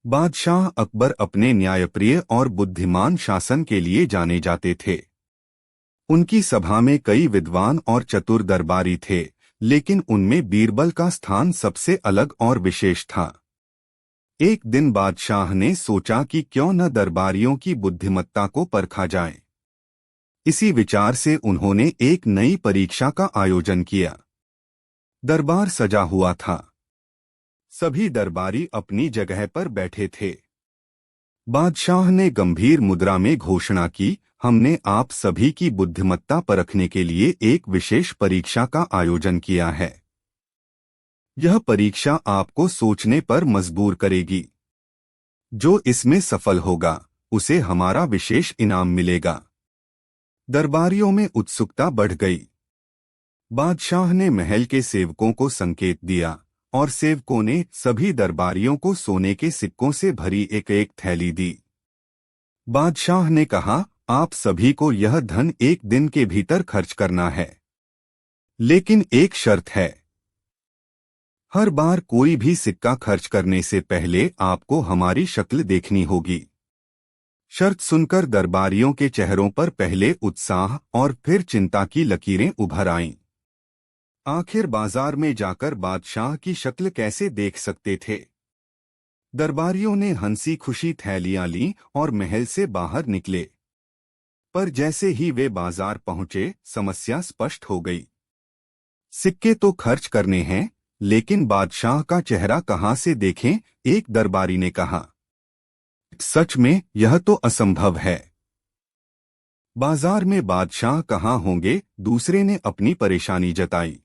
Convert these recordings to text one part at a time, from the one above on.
बादशाह अकबर अपने न्यायप्रिय और बुद्धिमान शासन के लिए जाने जाते थे। उनकी सभा में कई विद्वान और चतुर दरबारी थे, लेकिन उनमें बीरबल का स्थान सबसे अलग और विशेष था। एक दिन बादशाह ने सोचा कि क्यों न दरबारियों की बुद्धिमत्ता को परखा जाए। इसी विचार से उन्होंने एक नई परीक्षा का आयोजन किया। दरबार सजा हुआ था। सभी दरबारी अपनी जगह पर बैठे थे। बादशाह ने गंभीर मुद्रा में घोषणा की, हमने आप सभी की बुद्धिमत्ता परखने के लिए एक विशेष परीक्षा का आयोजन किया है। यह परीक्षा आपको सोचने पर मजबूर करेगी। जो इसमें सफल होगा, उसे हमारा विशेष इनाम मिलेगा। दरबारियों में उत्सुकता बढ़ गई। बादशाह ने महल के सेवकों को संकेत दिया और सेवकों ने सभी दरबारियों को सोने के सिक्कों से भरी एक एक थैली दी। बादशाह ने कहा, आप सभी को यह धन एक दिन के भीतर खर्च करना है, लेकिन एक शर्त है। हर बार कोई भी सिक्का खर्च करने से पहले आपको हमारी शक्ल देखनी होगी। शर्त सुनकर दरबारियों के चेहरों पर पहले उत्साह और फिर चिंता की लकीरें उभर आईं। आखिर बाजार में जाकर बादशाह की शक्ल कैसे देख सकते थे। दरबारियों ने हंसी खुशी थैलियां लीं और महल से बाहर निकले। पर जैसे ही वे बाजार पहुंचे, समस्या स्पष्ट हो गई। सिक्के तो खर्च करने हैं, लेकिन बादशाह का चेहरा कहां से देखें, एक दरबारी ने कहा। सच में यह तो असंभव है। बाजार में बादशाह कहां होंगे, दूसरे ने अपनी परेशानी जताई।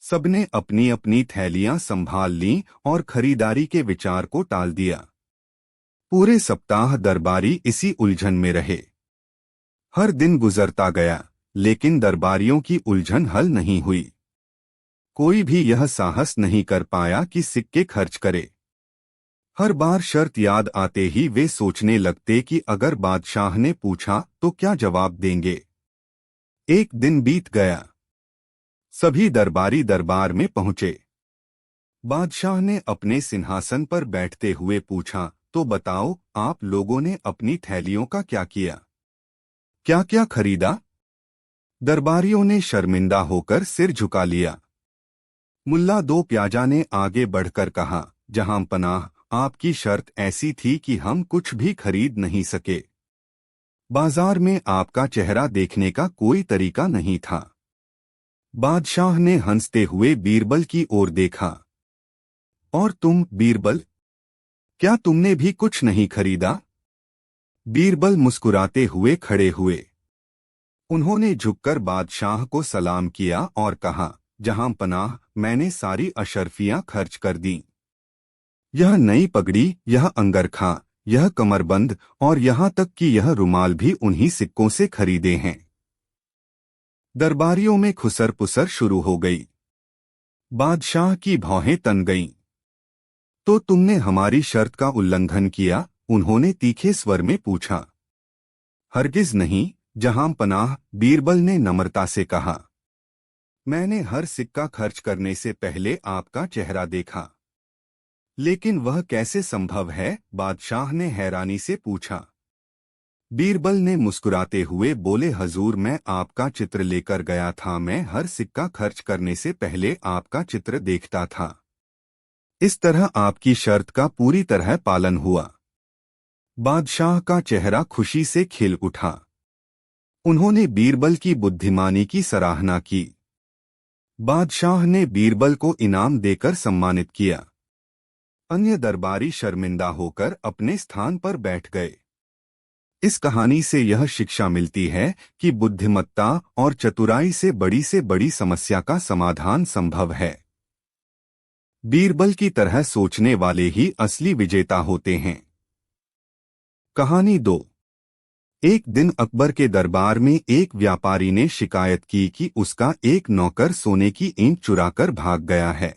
सबने अपनी अपनी थैलियां संभाल लीं और खरीदारी के विचार को टाल दिया। पूरे सप्ताह दरबारी इसी उलझन में रहे। हर दिन गुजरता गया, लेकिन दरबारियों की उलझन हल नहीं हुई। कोई भी यह साहस नहीं कर पाया कि सिक्के खर्च करे। हर बार शर्त याद आते ही वे सोचने लगते कि अगर बादशाह ने पूछा तो क्या जवाब देंगे। एक दिन बीत गया। सभी दरबारी दरबार में पहुंचे। बादशाह ने अपने सिंहासन पर बैठते हुए पूछा, तो बताओ, आप लोगों ने अपनी थैलियों का क्या किया? क्या क्या खरीदा? दरबारियों ने शर्मिंदा होकर सिर झुका लिया। मुल्ला दो प्याजा ने आगे बढ़कर कहा, जहां पनाह, आपकी शर्त ऐसी थी कि हम कुछ भी खरीद नहीं सके। बाजार में आपका चेहरा देखने का कोई तरीका नहीं था। बादशाह ने हंसते हुए बीरबल की ओर देखा। और तुम, बीरबल, क्या तुमने भी कुछ नहीं खरीदा? बीरबल मुस्कुराते हुए खड़े हुए। उन्होंने झुककर बादशाह को सलाम किया और कहा, जहां पनाह, मैंने सारी अशर्फियां खर्च कर दी। यह नई पगड़ी, यह अंगरखा, यह कमरबंद और यहां तक कि यह रुमाल भी उन्हीं सिक्कों से खरीदे हैं। दरबारियों में खुसर पुसर शुरू हो गई। बादशाह की भौहें तन गईं। तो तुमने हमारी शर्त का उल्लंघन किया? उन्होंने तीखे स्वर में पूछा। हरगिज नहीं, जहां पनाह, बीरबल ने नम्रता से कहा। मैंने हर सिक्का खर्च करने से पहले आपका चेहरा देखा। लेकिन वह कैसे संभव है? बादशाह ने हैरानी से पूछा। बीरबल ने मुस्कुराते हुए बोले, हजूर, मैं आपका चित्र लेकर गया था। मैं हर सिक्का खर्च करने से पहले आपका चित्र देखता था। इस तरह आपकी शर्त का पूरी तरह पालन हुआ। बादशाह का चेहरा खुशी से खिल उठा। उन्होंने बीरबल की बुद्धिमानी की सराहना की। बादशाह ने बीरबल को इनाम देकर सम्मानित किया। अन्य दरबारी शर्मिंदा होकर अपने स्थान पर बैठ गए। इस कहानी से यह शिक्षा मिलती है कि बुद्धिमत्ता और चतुराई से बड़ी समस्या का समाधान संभव है। बीरबल की तरह सोचने वाले ही असली विजेता होते हैं। कहानी 2। एक दिन अकबर के दरबार में एक व्यापारी ने शिकायत की कि उसका एक नौकर सोने की ईंट चुराकर भाग गया है।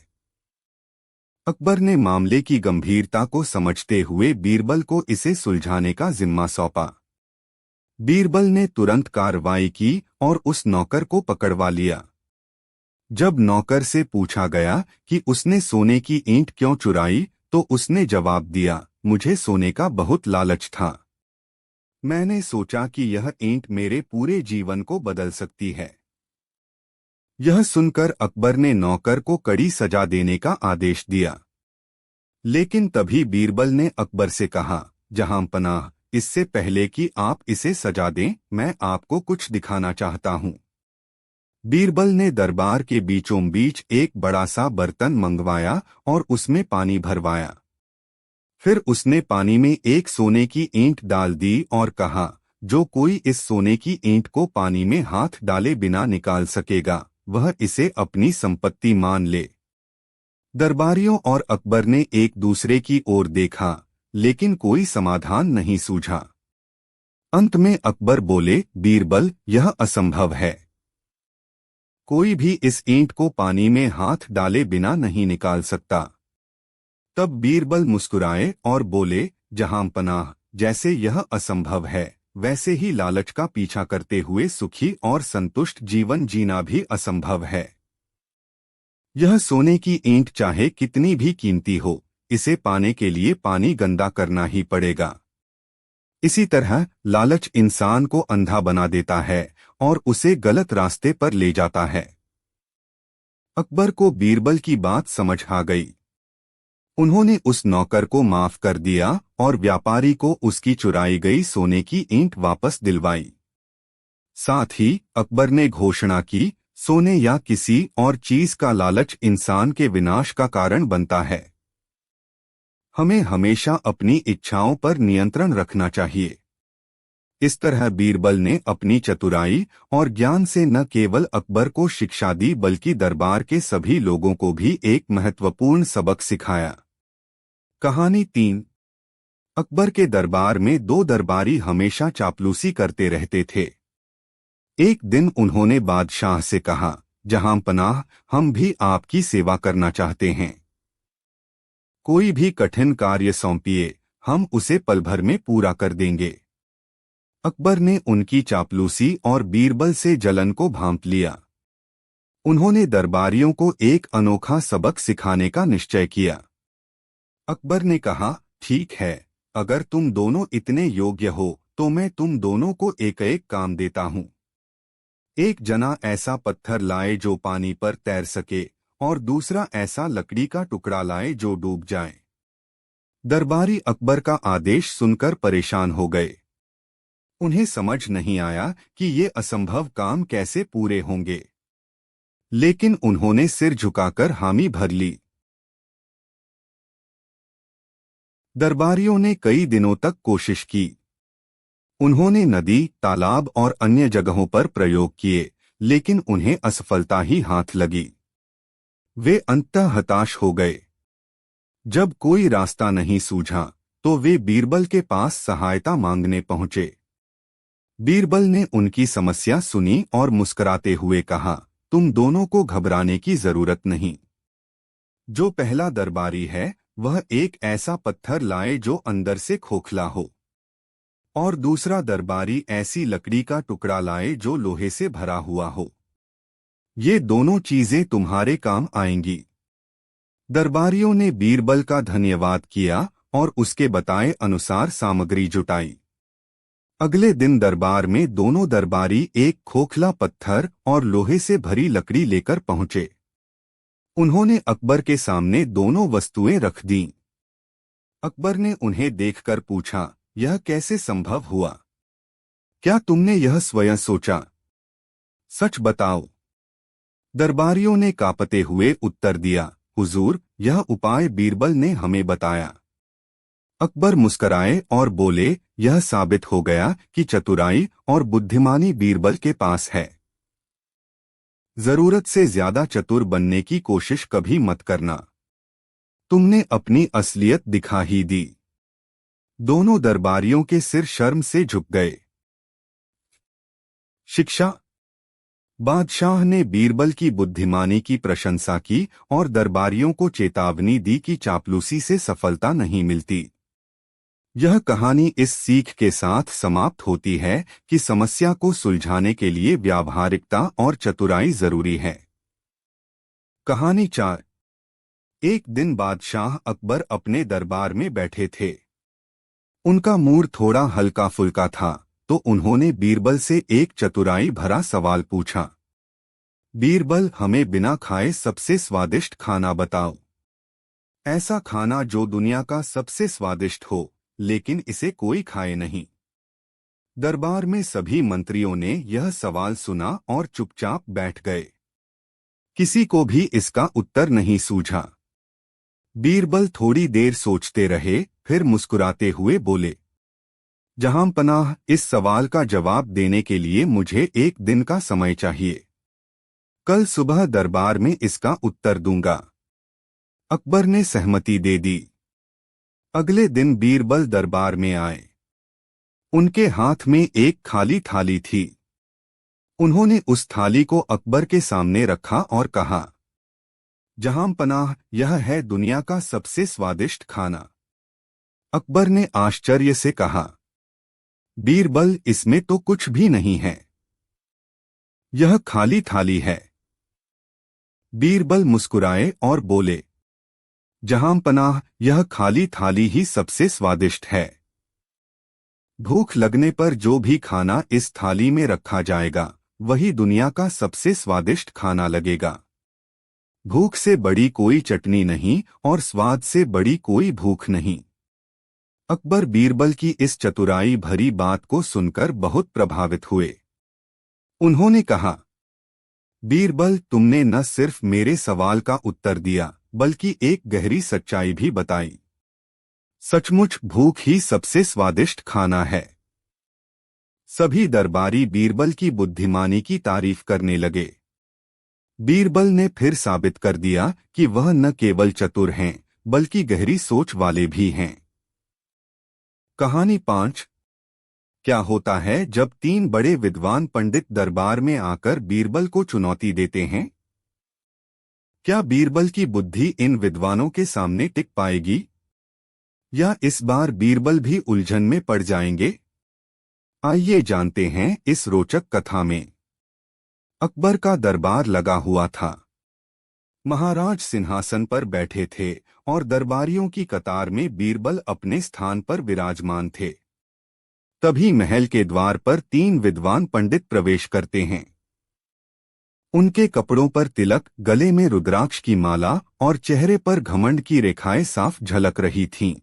अकबर ने मामले की गंभीरता को समझते हुए बीरबल को इसे सुलझाने का जिम्मा सौंपा। बीरबल ने तुरंत कार्रवाई की और उस नौकर को पकड़वा लिया। जब नौकर से पूछा गया कि उसने सोने की ईंट क्यों चुराई, तो उसने जवाब दिया, मुझे सोने का बहुत लालच था। मैंने सोचा कि यह ईंट मेरे पूरे जीवन को बदल सकती है। यह सुनकर अकबर ने नौकर को कड़ी सजा देने का आदेश दिया। लेकिन तभी बीरबल ने अकबर से कहा, जहांपनाह, इससे पहले कि आप इसे सजा दें, मैं आपको कुछ दिखाना चाहता हूं। बीरबल ने दरबार के बीचों बीच एक बड़ा सा बर्तन मंगवाया और उसमें पानी भरवाया। फिर उसने पानी में एक सोने की ईंट डाल दी और कहा, जो कोई इस सोने की ईंट को पानी में हाथ डाले बिना निकाल सकेगा, वह इसे अपनी संपत्ति मान ले। दरबारियों और अकबर ने एक दूसरे की ओर देखा, लेकिन कोई समाधान नहीं सूझा। अंत में अकबर बोले, बीरबल, यह असंभव है। कोई भी इस ईंट को पानी में हाथ डाले बिना नहीं निकाल सकता। तब बीरबल मुस्कुराए और बोले, जहांपनाह, जैसे यह असंभव है, वैसे ही लालच का पीछा करते हुए सुखी और संतुष्ट जीवन जीना भी असंभव है। यह सोने की ईंट चाहे कितनी भी कीमती हो, इसे पाने के लिए पानी गंदा करना ही पड़ेगा। इसी तरह लालच इंसान को अंधा बना देता है और उसे गलत रास्ते पर ले जाता है। अकबर को बीरबल की बात समझ आ गई। उन्होंने उस नौकर को माफ कर दिया और व्यापारी को उसकी चुराई गई सोने की ईंट वापस दिलवाई। साथ ही अकबर ने घोषणा की, सोने या किसी और चीज का लालच इंसान के विनाश का कारण बनता है। हमें हमेशा अपनी इच्छाओं पर नियंत्रण रखना चाहिए। इस तरह बीरबल ने अपनी चतुराई और ज्ञान से न केवल अकबर को शिक्षा दी, बल्कि दरबार के सभी लोगों को भी एक महत्वपूर्ण सबक सिखाया। कहानी 3। अकबर के दरबार में दो दरबारी हमेशा चापलूसी करते रहते थे। एक दिन उन्होंने बादशाह से कहा, जहांपनाह, हम भी आपकी सेवा करना चाहते हैं। कोई भी कठिन कार्य सौंपिए, हम उसे पल भर में पूरा कर देंगे। अकबर ने उनकी चापलूसी और बीरबल से जलन को भांप लिया। उन्होंने दरबारियों को एक अनोखा सबक सिखाने का निश्चय किया। अकबर ने कहा, ठीक है, अगर तुम दोनों इतने योग्य हो तो मैं तुम दोनों को एक एक काम देता हूं। एक जना ऐसा पत्थर लाए जो पानी पर तैर सके और दूसरा ऐसा लकड़ी का टुकड़ा लाए जो डूब जाए। दरबारी अकबर का आदेश सुनकर परेशान हो गए। उन्हें समझ नहीं आया कि ये असंभव काम कैसे पूरे होंगे, लेकिन उन्होंने सिर झुकाकर हामी भर ली। दरबारियों ने कई दिनों तक कोशिश की। उन्होंने नदी, तालाब और अन्य जगहों पर प्रयोग किए, लेकिन उन्हें असफलता ही हाथ लगी। वे अंततः हताश हो गए। जब कोई रास्ता नहीं सूझा तो वे बीरबल के पास सहायता मांगने पहुंचे। बीरबल ने उनकी समस्या सुनी और मुस्कुराते हुए कहा, तुम दोनों को घबराने की जरूरत नहीं। जो पहला दरबारी है वह एक ऐसा पत्थर लाए जो अंदर से खोखला हो, और दूसरा दरबारी ऐसी लकड़ी का टुकड़ा लाए जो लोहे से भरा हुआ हो। ये दोनों चीजें तुम्हारे काम आएंगी। दरबारियों ने बीरबल का धन्यवाद किया और उसके बताए अनुसार सामग्री जुटाई। अगले दिन दरबार में दोनों दरबारी एक खोखला पत्थर और लोहे से भरी लकड़ी लेकर पहुंचे। उन्होंने अकबर के सामने दोनों वस्तुएं रख दीं। अकबर ने उन्हें देखकर पूछा, यह कैसे संभव हुआ? क्या तुमने यह स्वयं सोचा? सच बताओ। दरबारियों ने कांपते हुए उत्तर दिया, हुजूर, यह उपाय बीरबल ने हमें बताया। अकबर मुस्कराए और बोले, यह साबित हो गया कि चतुराई और बुद्धिमानी बीरबल के पास है। जरूरत से ज्यादा चतुर बनने की कोशिश कभी मत करना। तुमने अपनी असलियत दिखा ही दी। दोनों दरबारियों के सिर शर्म से झुक गए। शिक्षा। बादशाह ने बीरबल की बुद्धिमानी की प्रशंसा की और दरबारियों को चेतावनी दी कि चापलूसी से सफलता नहीं मिलती। यह कहानी इस सीख के साथ समाप्त होती है कि समस्या को सुलझाने के लिए व्यावहारिकता और चतुराई जरूरी है। कहानी 4। एक दिन बादशाह अकबर अपने दरबार में बैठे थे। उनका मूड थोड़ा हल्का फुल्का था, तो उन्होंने बीरबल से एक चतुराई भरा सवाल पूछा। बीरबल, हमें बिना खाए सबसे स्वादिष्ट खाना बताओ। ऐसा खाना जो दुनिया का सबसे स्वादिष्ट हो, लेकिन इसे कोई खाए नहीं। दरबार में सभी मंत्रियों ने यह सवाल सुना और चुपचाप बैठ गए। किसी को भी इसका उत्तर नहीं सूझा। बीरबल थोड़ी देर सोचते रहे, फिर मुस्कुराते हुए बोले, जहांपनाह, इस सवाल का जवाब देने के लिए मुझे एक दिन का समय चाहिए। कल सुबह दरबार में इसका उत्तर दूंगा। अकबर ने सहमति दे दी। अगले दिन बीरबल दरबार में आए। उनके हाथ में एक खाली थाली थी। उन्होंने उस थाली को अकबर के सामने रखा और कहा, जहांपनाह, यह है दुनिया का सबसे स्वादिष्ट खाना। अकबर ने आश्चर्य से कहा, बीरबल, इसमें तो कुछ भी नहीं है। यह खाली थाली है। बीरबल मुस्कुराए और बोले, जहांपनाह, यह खाली थाली ही सबसे स्वादिष्ट है। भूख लगने पर जो भी खाना इस थाली में रखा जाएगा, वही दुनिया का सबसे स्वादिष्ट खाना लगेगा। भूख से बड़ी कोई चटनी नहीं और स्वाद से बड़ी कोई भूख नहीं। अकबर बीरबल की इस चतुराई भरी बात को सुनकर बहुत प्रभावित हुए। उन्होंने कहा, बीरबल, तुमने न सिर्फ मेरे सवाल का उत्तर दिया, बल्कि एक गहरी सच्चाई भी बताई। सचमुच भूख ही सबसे स्वादिष्ट खाना है। सभी दरबारी बीरबल की बुद्धिमानी की तारीफ करने लगे। बीरबल ने फिर साबित कर दिया कि वह न केवल चतुर हैं, बल्कि गहरी सोच वाले भी हैं। कहानी 5। क्या होता है जब 3 बड़े विद्वान पंडित दरबार में आकर बीरबल को चुनौती देते हैं? क्या बीरबल की बुद्धि इन विद्वानों के सामने टिक पाएगी? या इस बार बीरबल भी उलझन में पड़ जाएंगे? आइए जानते हैं इस रोचक कथा में। अकबर का दरबार लगा हुआ था। महाराज सिंहासन पर बैठे थे और दरबारियों की कतार में बीरबल अपने स्थान पर विराजमान थे। तभी महल के द्वार पर 3 विद्वान पंडित प्रवेश करते हैं। उनके कपड़ों पर तिलक, गले में रुद्राक्ष की माला और चेहरे पर घमंड की रेखाएं साफ झलक रही थीं।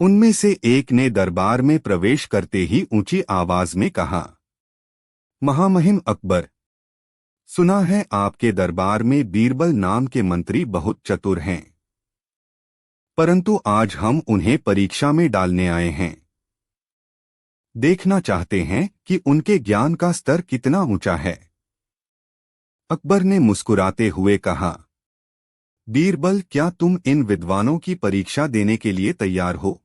उनमें से एक ने दरबार में प्रवेश करते ही ऊंची आवाज में कहा, महामहिम अकबर, सुना है आपके दरबार में बीरबल नाम के मंत्री बहुत चतुर हैं, परंतु आज हम उन्हें परीक्षा में डालने आए हैं। देखना चाहते हैं कि उनके ज्ञान का स्तर कितना ऊंचा है। अकबर ने मुस्कुराते हुए कहा, बीरबल, क्या तुम इन विद्वानों की परीक्षा देने के लिए तैयार हो?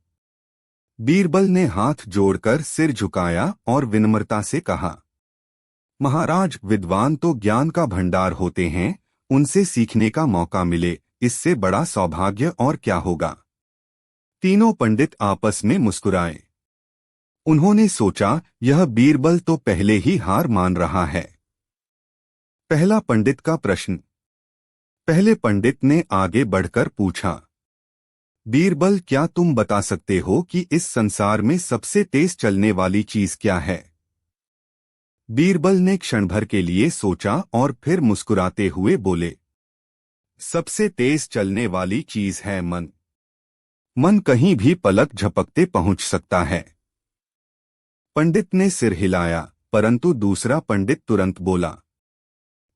बीरबल ने हाथ जोड़कर सिर झुकाया और विनम्रता से कहा, महाराज, विद्वान तो ज्ञान का भंडार होते हैं, उनसे सीखने का मौका मिले, इससे बड़ा सौभाग्य और क्या होगा। तीनों पंडित आपस में मुस्कुराए। उन्होंने सोचा, यह बीरबल तो पहले ही हार मान रहा है। पहला पंडित का प्रश्न। पहले पंडित ने आगे बढ़कर पूछा, बीरबल, क्या तुम बता सकते हो कि इस संसार में सबसे तेज चलने वाली चीज क्या है? बीरबल ने क्षण भर के लिए सोचा और फिर मुस्कुराते हुए बोले, सबसे तेज चलने वाली चीज है मन। मन कहीं भी पलक झपकते पहुंच सकता है। पंडित ने सिर हिलाया, परंतु दूसरा पंडित तुरंत बोला,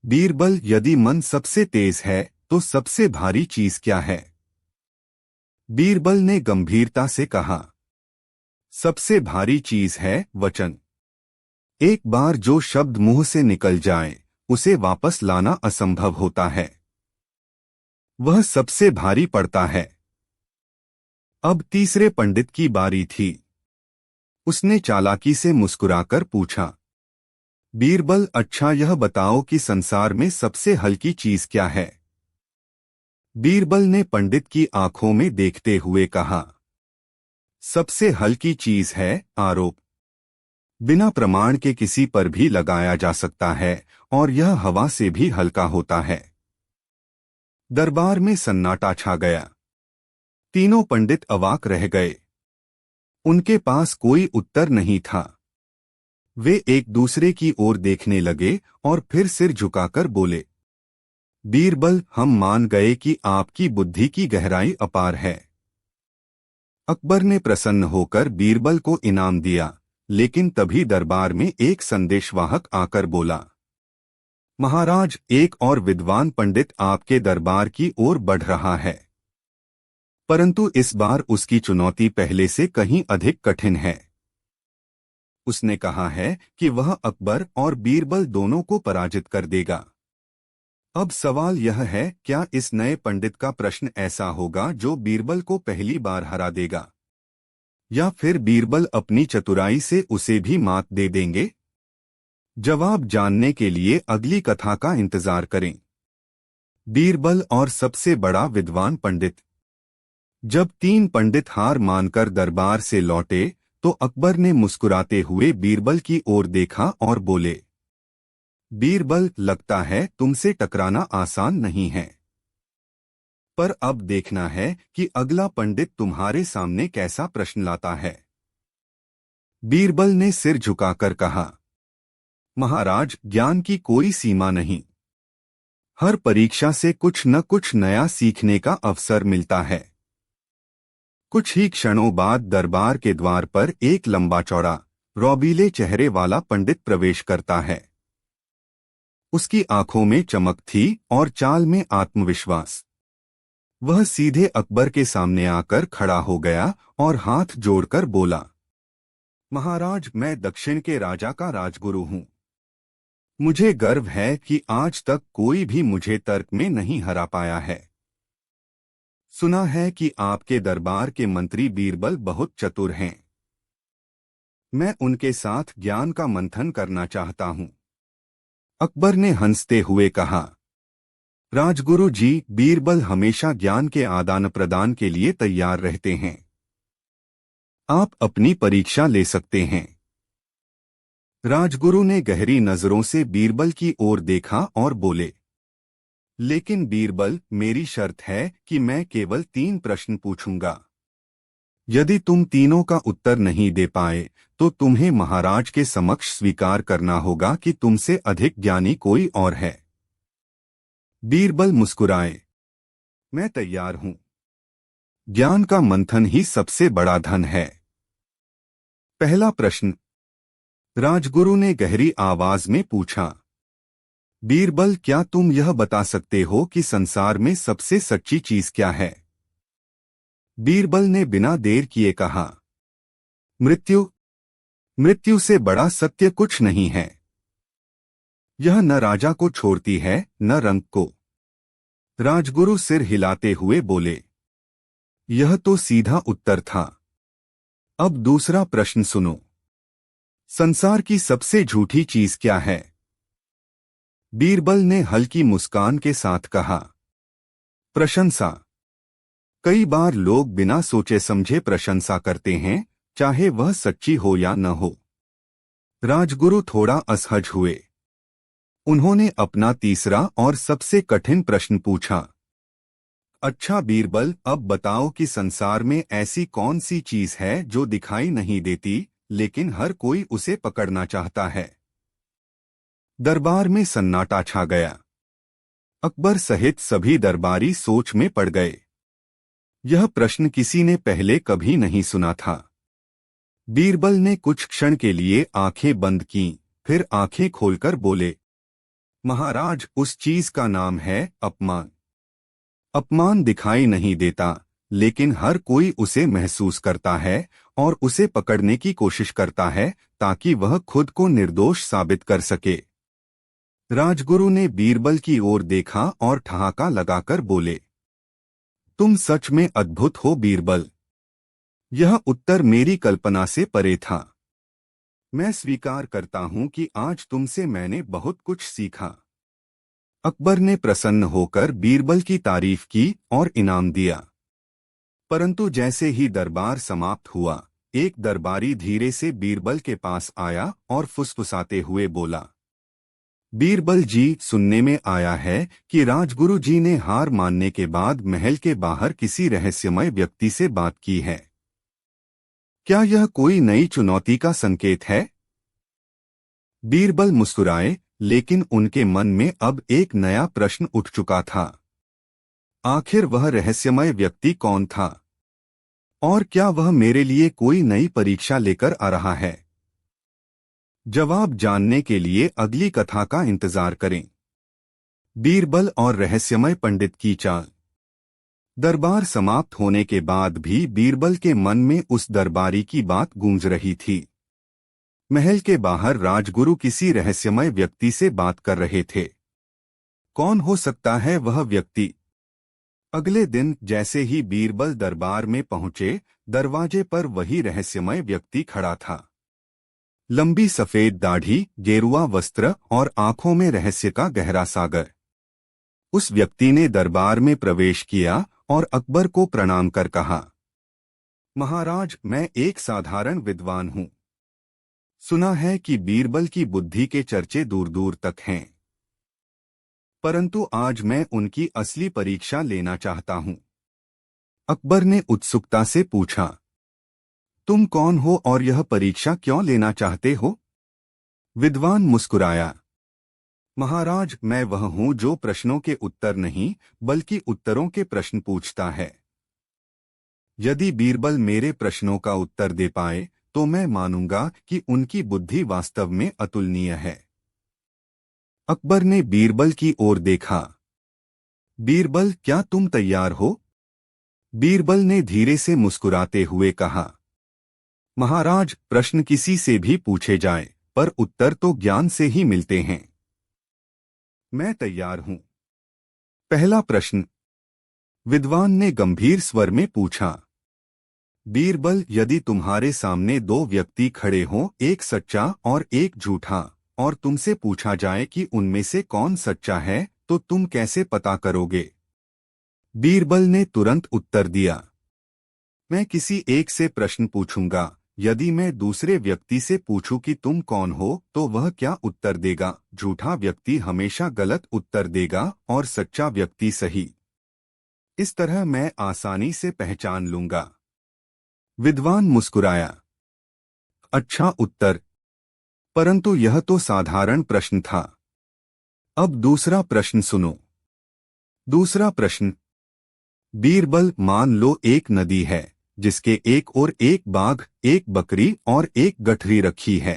बीरबल, यदि मन सबसे तेज है तो सबसे भारी चीज क्या है? बीरबल ने गंभीरता से कहा, सबसे भारी चीज है वचन। एक बार जो शब्द मुंह से निकल जाए, उसे वापस लाना असंभव होता है। वह सबसे भारी पड़ता है। अब तीसरे पंडित की बारी थी। उसने चालाकी से मुस्कुराकर पूछा, बीरबल, अच्छा यह बताओ कि संसार में सबसे हल्की चीज क्या है? बीरबल ने पंडित की आंखों में देखते हुए कहा, सबसे हल्की चीज है आरोप। बिना प्रमाण के किसी पर भी लगाया जा सकता है और यह हवा से भी हल्का होता है। दरबार में सन्नाटा छा गया। तीनों पंडित अवाक रह गए। उनके पास कोई उत्तर नहीं था। वे एक दूसरे की ओर देखने लगे और फिर सिर झुकाकर बोले, बीरबल, हम मान गए कि आपकी बुद्धि की गहराई अपार है। अकबर ने प्रसन्न होकर बीरबल को इनाम दिया, लेकिन तभी दरबार में एक संदेशवाहक आकर बोला, महाराज, एक और विद्वान पंडित आपके दरबार की ओर बढ़ रहा है, परंतु इस बार उसकी चुनौती पहले से कहीं अधिक कठिन है। उसने कहा है कि वह अकबर और बीरबल दोनों को पराजित कर देगा। अब सवाल यह है, क्या इस नए पंडित का प्रश्न ऐसा होगा जो बीरबल को पहली बार हरा देगा, या फिर बीरबल अपनी चतुराई से उसे भी मात दे देंगे? जवाब जानने के लिए अगली कथा का इंतजार करें। बीरबल और सबसे बड़ा विद्वान पंडित। जब तीन पंडित हार मानकर दरबार से लौटे तो अकबर ने मुस्कुराते हुए बीरबल की ओर देखा और बोले, बीरबल, लगता है तुमसे टकराना आसान नहीं है, पर अब देखना है कि अगला पंडित तुम्हारे सामने कैसा प्रश्न लाता है। बीरबल ने सिर झुकाकर कहा, महाराज, ज्ञान की कोई सीमा नहीं। हर परीक्षा से कुछ न कुछ नया सीखने का अवसर मिलता है। कुछ ही क्षणों बाद दरबार के द्वार पर एक लंबा चौड़ा, रौबीले चेहरे वाला पंडित प्रवेश करता है। उसकी आंखों में चमक थी और चाल में आत्मविश्वास। वह सीधे अकबर के सामने आकर खड़ा हो गया और हाथ जोड़कर बोला, महाराज, मैं दक्षिण के राजा का राजगुरु हूँ। मुझे गर्व है कि आज तक कोई भी मुझे तर्क में नहीं हरा पाया है। सुना है कि आपके दरबार के मंत्री बीरबल बहुत चतुर हैं। मैं उनके साथ ज्ञान का मंथन करना चाहता हूँ। अकबर ने हंसते हुए कहा, राजगुरु जी, बीरबल हमेशा ज्ञान के आदान प्रदान के लिए तैयार रहते हैं। आप अपनी परीक्षा ले सकते हैं। राजगुरु ने गहरी नजरों से बीरबल की ओर देखा और बोले, लेकिन बीरबल, मेरी शर्त है कि मैं केवल 3 प्रश्न पूछूंगा। यदि तुम तीनों का उत्तर नहीं दे पाए तो तुम्हें महाराज के समक्ष स्वीकार करना होगा कि तुमसे अधिक ज्ञानी कोई और है। बीरबल मुस्कुराए, मैं तैयार हूं। ज्ञान का मंथन ही सबसे बड़ा धन है। पहला प्रश्न, राजगुरु ने गहरी आवाज में पूछा, बीरबल, क्या तुम यह बता सकते हो कि संसार में सबसे सच्ची चीज क्या है? बीरबल ने बिना देर किए कहा, मृत्यु। मृत्यु से बड़ा सत्य कुछ नहीं है। यह न राजा को छोड़ती है न रंक को। राजगुरु सिर हिलाते हुए बोले, यह तो सीधा उत्तर था। अब दूसरा प्रश्न सुनो, संसार की सबसे झूठी चीज क्या है? बीरबल ने हल्की मुस्कान के साथ कहा, प्रशंसा। कई बार लोग बिना सोचे समझे प्रशंसा करते हैं, चाहे वह सच्ची हो या न हो। राजगुरु थोड़ा असहज हुए। उन्होंने अपना तीसरा और सबसे कठिन प्रश्न पूछा, अच्छा बीरबल, अब बताओ कि संसार में ऐसी कौन सी चीज है जो दिखाई नहीं देती लेकिन हर कोई उसे पकड़ना चाहता है। दरबार में सन्नाटा छा गया। अकबर सहित सभी दरबारी सोच में पड़ गए। यह प्रश्न किसी ने पहले कभी नहीं सुना था। बीरबल ने कुछ क्षण के लिए आंखें बंद कीं, फिर आंखें खोलकर बोले, महाराज, उस चीज का नाम है अपमान। अपमान दिखाई नहीं देता, लेकिन हर कोई उसे महसूस करता है और उसे पकड़ने की कोशिश करता है ताकि वह खुद को निर्दोष साबित कर सके। राजगुरु ने बीरबल की ओर देखा और ठहाका लगाकर बोले, तुम सच में अद्भुत हो बीरबल। यह उत्तर मेरी कल्पना से परे था। मैं स्वीकार करता हूं कि आज तुमसे मैंने बहुत कुछ सीखा। अकबर ने प्रसन्न होकर बीरबल की तारीफ की और इनाम दिया। परंतु जैसे ही दरबार समाप्त हुआ, एक दरबारी धीरे से बीरबल के पास आया और फुसफुसाते हुए बोला, बीरबल जी, सुनने में आया है कि राजगुरु जी ने हार मानने के बाद महल के बाहर किसी रहस्यमय व्यक्ति से बात की है। क्या यह कोई नई चुनौती का संकेत है? बीरबल मुस्कुराए, लेकिन उनके मन में अब एक नया प्रश्न उठ चुका था। आखिर वह रहस्यमय व्यक्ति कौन था? और क्या वह मेरे लिए कोई नई परीक्षा लेकर आ रहा है? जवाब जानने के लिए अगली कथा का इंतजार करें। बीरबल और रहस्यमय पंडित की चाल। दरबार समाप्त होने के बाद भी बीरबल के मन में उस दरबारी की बात गूंज रही थी। महल के बाहर राजगुरु किसी रहस्यमय व्यक्ति से बात कर रहे थे। कौन हो सकता है वह व्यक्ति? अगले दिन जैसे ही बीरबल दरबार में पहुंचे, दरवाजे पर वही रहस्यमय व्यक्ति खड़ा था। लंबी सफेद दाढ़ी, गेरुआ वस्त्र और आंखों में रहस्य का गहरा सागर। उस व्यक्ति ने दरबार में प्रवेश किया और अकबर को प्रणाम कर कहा, महाराज, मैं एक साधारण विद्वान हूं। सुना है कि बीरबल की बुद्धि के चर्चे दूर दूर तक हैं, परंतु आज मैं उनकी असली परीक्षा लेना चाहता हूं। अकबर ने उत्सुकता से पूछा, तुम कौन हो और यह परीक्षा क्यों लेना चाहते हो? विद्वान मुस्कुराया, महाराज, मैं वह हूं जो प्रश्नों के उत्तर नहीं बल्कि उत्तरों के प्रश्न पूछता है। यदि बीरबल मेरे प्रश्नों का उत्तर दे पाए तो मैं मानूंगा कि उनकी बुद्धि वास्तव में अतुलनीय है। अकबर ने बीरबल की ओर देखा। बीरबल, क्या तुम तैयार हो? बीरबल ने धीरे से मुस्कुराते हुए कहा, महाराज, प्रश्न किसी से भी पूछे जाएं, पर उत्तर तो ज्ञान से ही मिलते हैं। मैं तैयार हूं। पहला प्रश्न, विद्वान ने गंभीर स्वर में पूछा। बीरबल, यदि तुम्हारे सामने दो व्यक्ति खड़े हों, एक सच्चा और एक झूठा, और तुमसे पूछा जाए कि उनमें से कौन सच्चा है, तो तुम कैसे पता करोगे? बीरबल ने तुरंत उत्तर दिया, मैं किसी एक से प्रश्न पूछूंगा। यदि मैं दूसरे व्यक्ति से पूछूं कि तुम कौन हो, तो वह क्या उत्तर देगा? झूठा व्यक्ति हमेशा गलत उत्तर देगा और सच्चा व्यक्ति सही। इस तरह मैं आसानी से पहचान लूंगा। विद्वान मुस्कुराया, अच्छा उत्तर, परंतु यह तो साधारण प्रश्न था। अब दूसरा प्रश्न सुनो। दूसरा प्रश्न, बीरबल, मान लो एक नदी है जिसके एक ओर एक बाघ, एक बकरी और एक गठरी रखी है।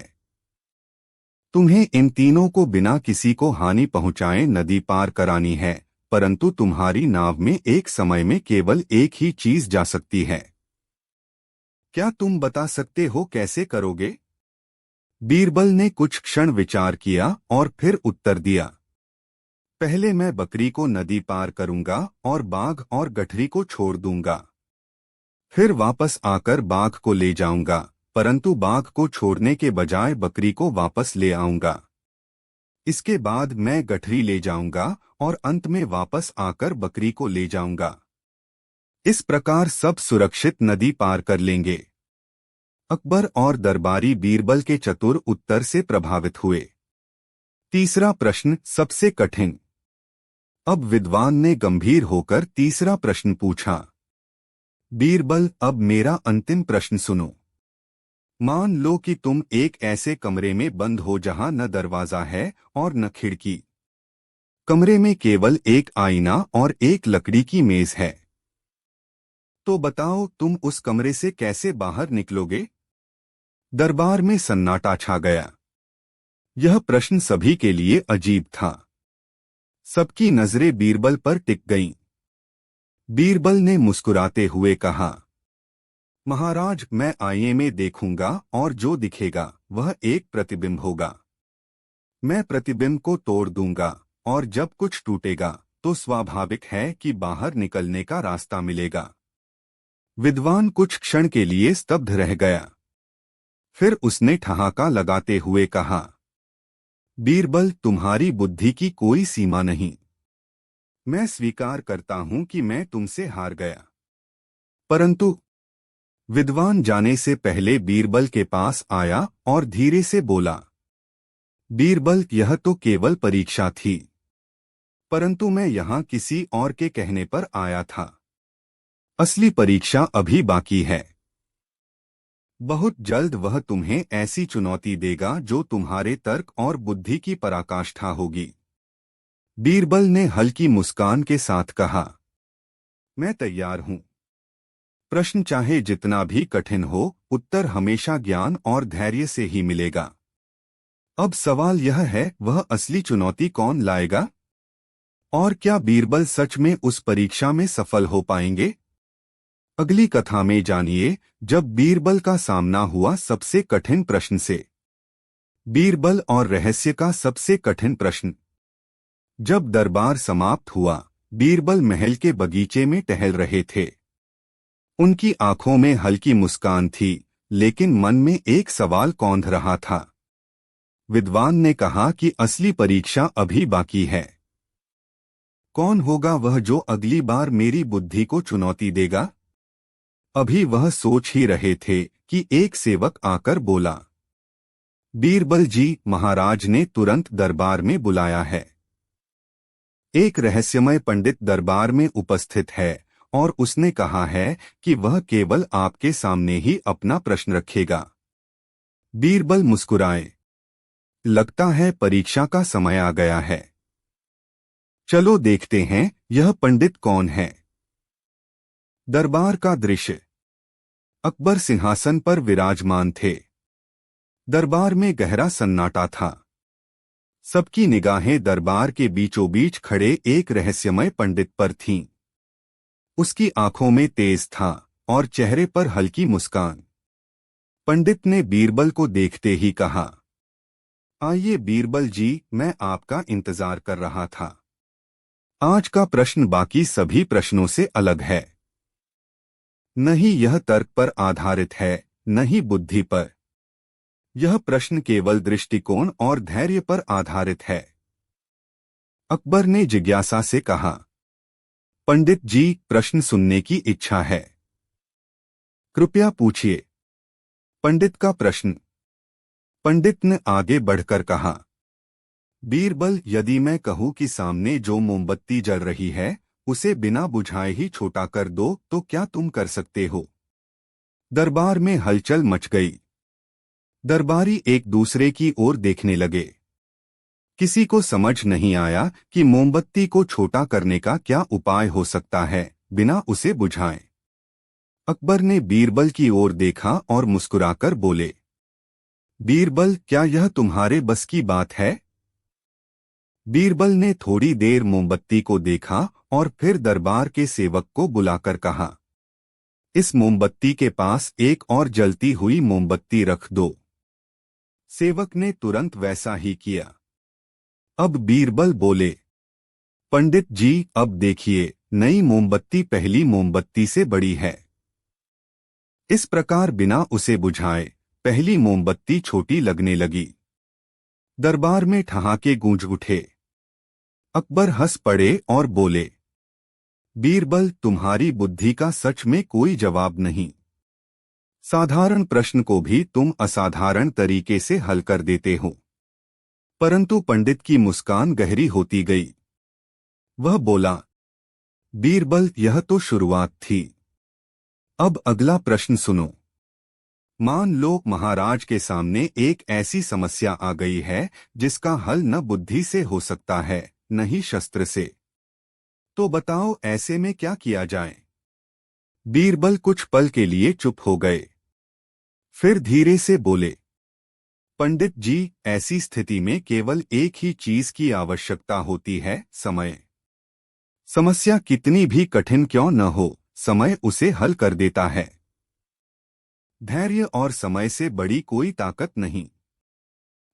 तुम्हें इन तीनों को बिना किसी को हानि पहुंचाए नदी पार करानी है, परंतु तुम्हारी नाव में एक समय में केवल एक ही चीज जा सकती है। क्या तुम बता सकते हो कैसे करोगे? बीरबल ने कुछ क्षण विचार किया और फिर उत्तर दिया, पहले मैं बकरी को नदी पार करूंगा और बाघ और गठरी को छोड़ दूंगा। फिर वापस आकर बाघ को ले जाऊंगा, परंतु बाघ को छोड़ने के बजाय बकरी को वापस ले आऊंगा। इसके बाद मैं गठरी ले जाऊंगा और अंत में वापस आकर बकरी को ले जाऊंगा। इस प्रकार सब सुरक्षित नदी पार कर लेंगे। अकबर और दरबारी बीरबल के चतुर उत्तर से प्रभावित हुए। तीसरा प्रश्न सबसे कठिन। अब विद्वान ने गंभीर होकर तीसरा प्रश्न पूछा। बीरबल, अब मेरा अंतिम प्रश्न सुनो। मान लो कि तुम एक ऐसे कमरे में बंद हो जहां न दरवाजा है और न खिड़की। कमरे में केवल एक आईना और एक लकड़ी की मेज है। तो बताओ, तुम उस कमरे से कैसे बाहर निकलोगे? दरबार में सन्नाटा छा गया। यह प्रश्न सभी के लिए अजीब था। सबकी नजरें बीरबल पर टिक गईं। बीरबल ने मुस्कुराते हुए कहा, महाराज, मैं आईने में देखूंगा और जो दिखेगा वह एक प्रतिबिंब होगा। मैं प्रतिबिंब को तोड़ दूंगा और जब कुछ टूटेगा तो स्वाभाविक है कि बाहर निकलने का रास्ता मिलेगा। विद्वान कुछ क्षण के लिए स्तब्ध रह गया। फिर उसने ठहाका लगाते हुए कहा, बीरबल, तुम्हारी बुद्धि की कोई सीमा नहीं। मैं स्वीकार करता हूं कि मैं तुमसे हार गया, परंतु विद्वान जाने से पहले बीरबल के पास आया और धीरे से बोला, बीरबल, यह तो केवल परीक्षा थी, परंतु मैं यहाँ किसी और के कहने पर आया था। असली परीक्षा अभी बाकी है। बहुत जल्द वह तुम्हें ऐसी चुनौती देगा जो तुम्हारे तर्क और बुद्धि की पराकाष्ठा होगी। बीरबल ने हल्की मुस्कान के साथ कहा, मैं तैयार हूं। प्रश्न चाहे जितना भी कठिन हो, उत्तर हमेशा ज्ञान और धैर्य से ही मिलेगा। अब सवाल यह है, वह असली चुनौती कौन लाएगा? और क्या बीरबल सच में उस परीक्षा में सफल हो पाएंगे? अगली कथा में जानिए, जब बीरबल का सामना हुआ सबसे कठिन प्रश्न से। बीरबल और रहस्य का सबसे कठिन प्रश्न। जब दरबार समाप्त हुआ, बीरबल महल के बगीचे में टहल रहे थे। उनकी आंखों में हल्की मुस्कान थी, लेकिन मन में एक सवाल कौंध रहा था। विद्वान ने कहा कि असली परीक्षा अभी बाकी है। कौन होगा वह जो अगली बार मेरी बुद्धि को चुनौती देगा? अभी वह सोच ही रहे थे कि एक सेवक आकर बोला, बीरबल जी, महाराज ने तुरंत दरबार में बुलाया है। एक रहस्यमय पंडित दरबार में उपस्थित है और उसने कहा है कि वह केवल आपके सामने ही अपना प्रश्न रखेगा। बीरबल मुस्कुराए। लगता है परीक्षा का समय आ गया है। चलो देखते हैं यह पंडित कौन है। दरबार का दृश्य। अकबर सिंहासन पर विराजमान थे। दरबार में गहरा सन्नाटा था। सबकी निगाहें दरबार के बीचों बीच खड़े एक रहस्यमय पंडित पर थीं। उसकी आंखों में तेज था और चेहरे पर हल्की मुस्कान। पंडित ने बीरबल को देखते ही कहा, आइए बीरबल जी, मैं आपका इंतजार कर रहा था। आज का प्रश्न बाकी सभी प्रश्नों से अलग है। नहीं यह तर्क पर आधारित है, न ही बुद्धि पर। यह प्रश्न केवल दृष्टिकोण और धैर्य पर आधारित है। अकबर ने जिज्ञासा से कहा, पंडित जी, प्रश्न सुनने की इच्छा है। कृपया पूछिए। पंडित का प्रश्न। पंडित ने आगे बढ़कर कहा, बीरबल, यदि मैं कहूं कि सामने जो मोमबत्ती जल रही है उसे बिना बुझाए ही छोटा कर दो, तो क्या तुम कर सकते हो? दरबार में हलचल मच गई। दरबारी एक दूसरे की ओर देखने लगे। किसी को समझ नहीं आया कि मोमबत्ती को छोटा करने का क्या उपाय हो सकता है बिना उसे बुझाए। अकबर ने बीरबल की ओर देखा और मुस्कुराकर बोले, बीरबल, क्या यह तुम्हारे बस की बात है? बीरबल ने थोड़ी देर मोमबत्ती को देखा और फिर दरबार के सेवक को बुलाकर कहा, इस मोमबत्ती के पास एक और जलती हुई मोमबत्ती रख दो। सेवक ने तुरंत वैसा ही किया। अब बीरबल बोले, पंडित जी, अब देखिए, नई मोमबत्ती पहली मोमबत्ती से बड़ी है। इस प्रकार बिना उसे बुझाए पहली मोमबत्ती छोटी लगने लगी। दरबार में ठहाके गूंज उठे। अकबर हंस पड़े और बोले, बीरबल, तुम्हारी बुद्धि का सच में कोई जवाब नहीं। साधारण प्रश्न को भी तुम असाधारण तरीके से हल कर देते हो। परंतु पंडित की मुस्कान गहरी होती गई। वह बोला, बीरबल, यह तो शुरुआत थी। अब अगला प्रश्न सुनो। मान लो महाराज के सामने एक ऐसी समस्या आ गई है जिसका हल न बुद्धि से हो सकता है, न ही शस्त्र से। तो बताओ ऐसे में क्या किया जाए? बीरबल कुछ पल के लिए चुप हो गए। फिर धीरे से बोले, पंडित जी, ऐसी स्थिति में केवल एक ही चीज की आवश्यकता होती है, समय। समस्या कितनी भी कठिन क्यों न हो, समय उसे हल कर देता है। धैर्य और समय से बड़ी कोई ताकत नहीं।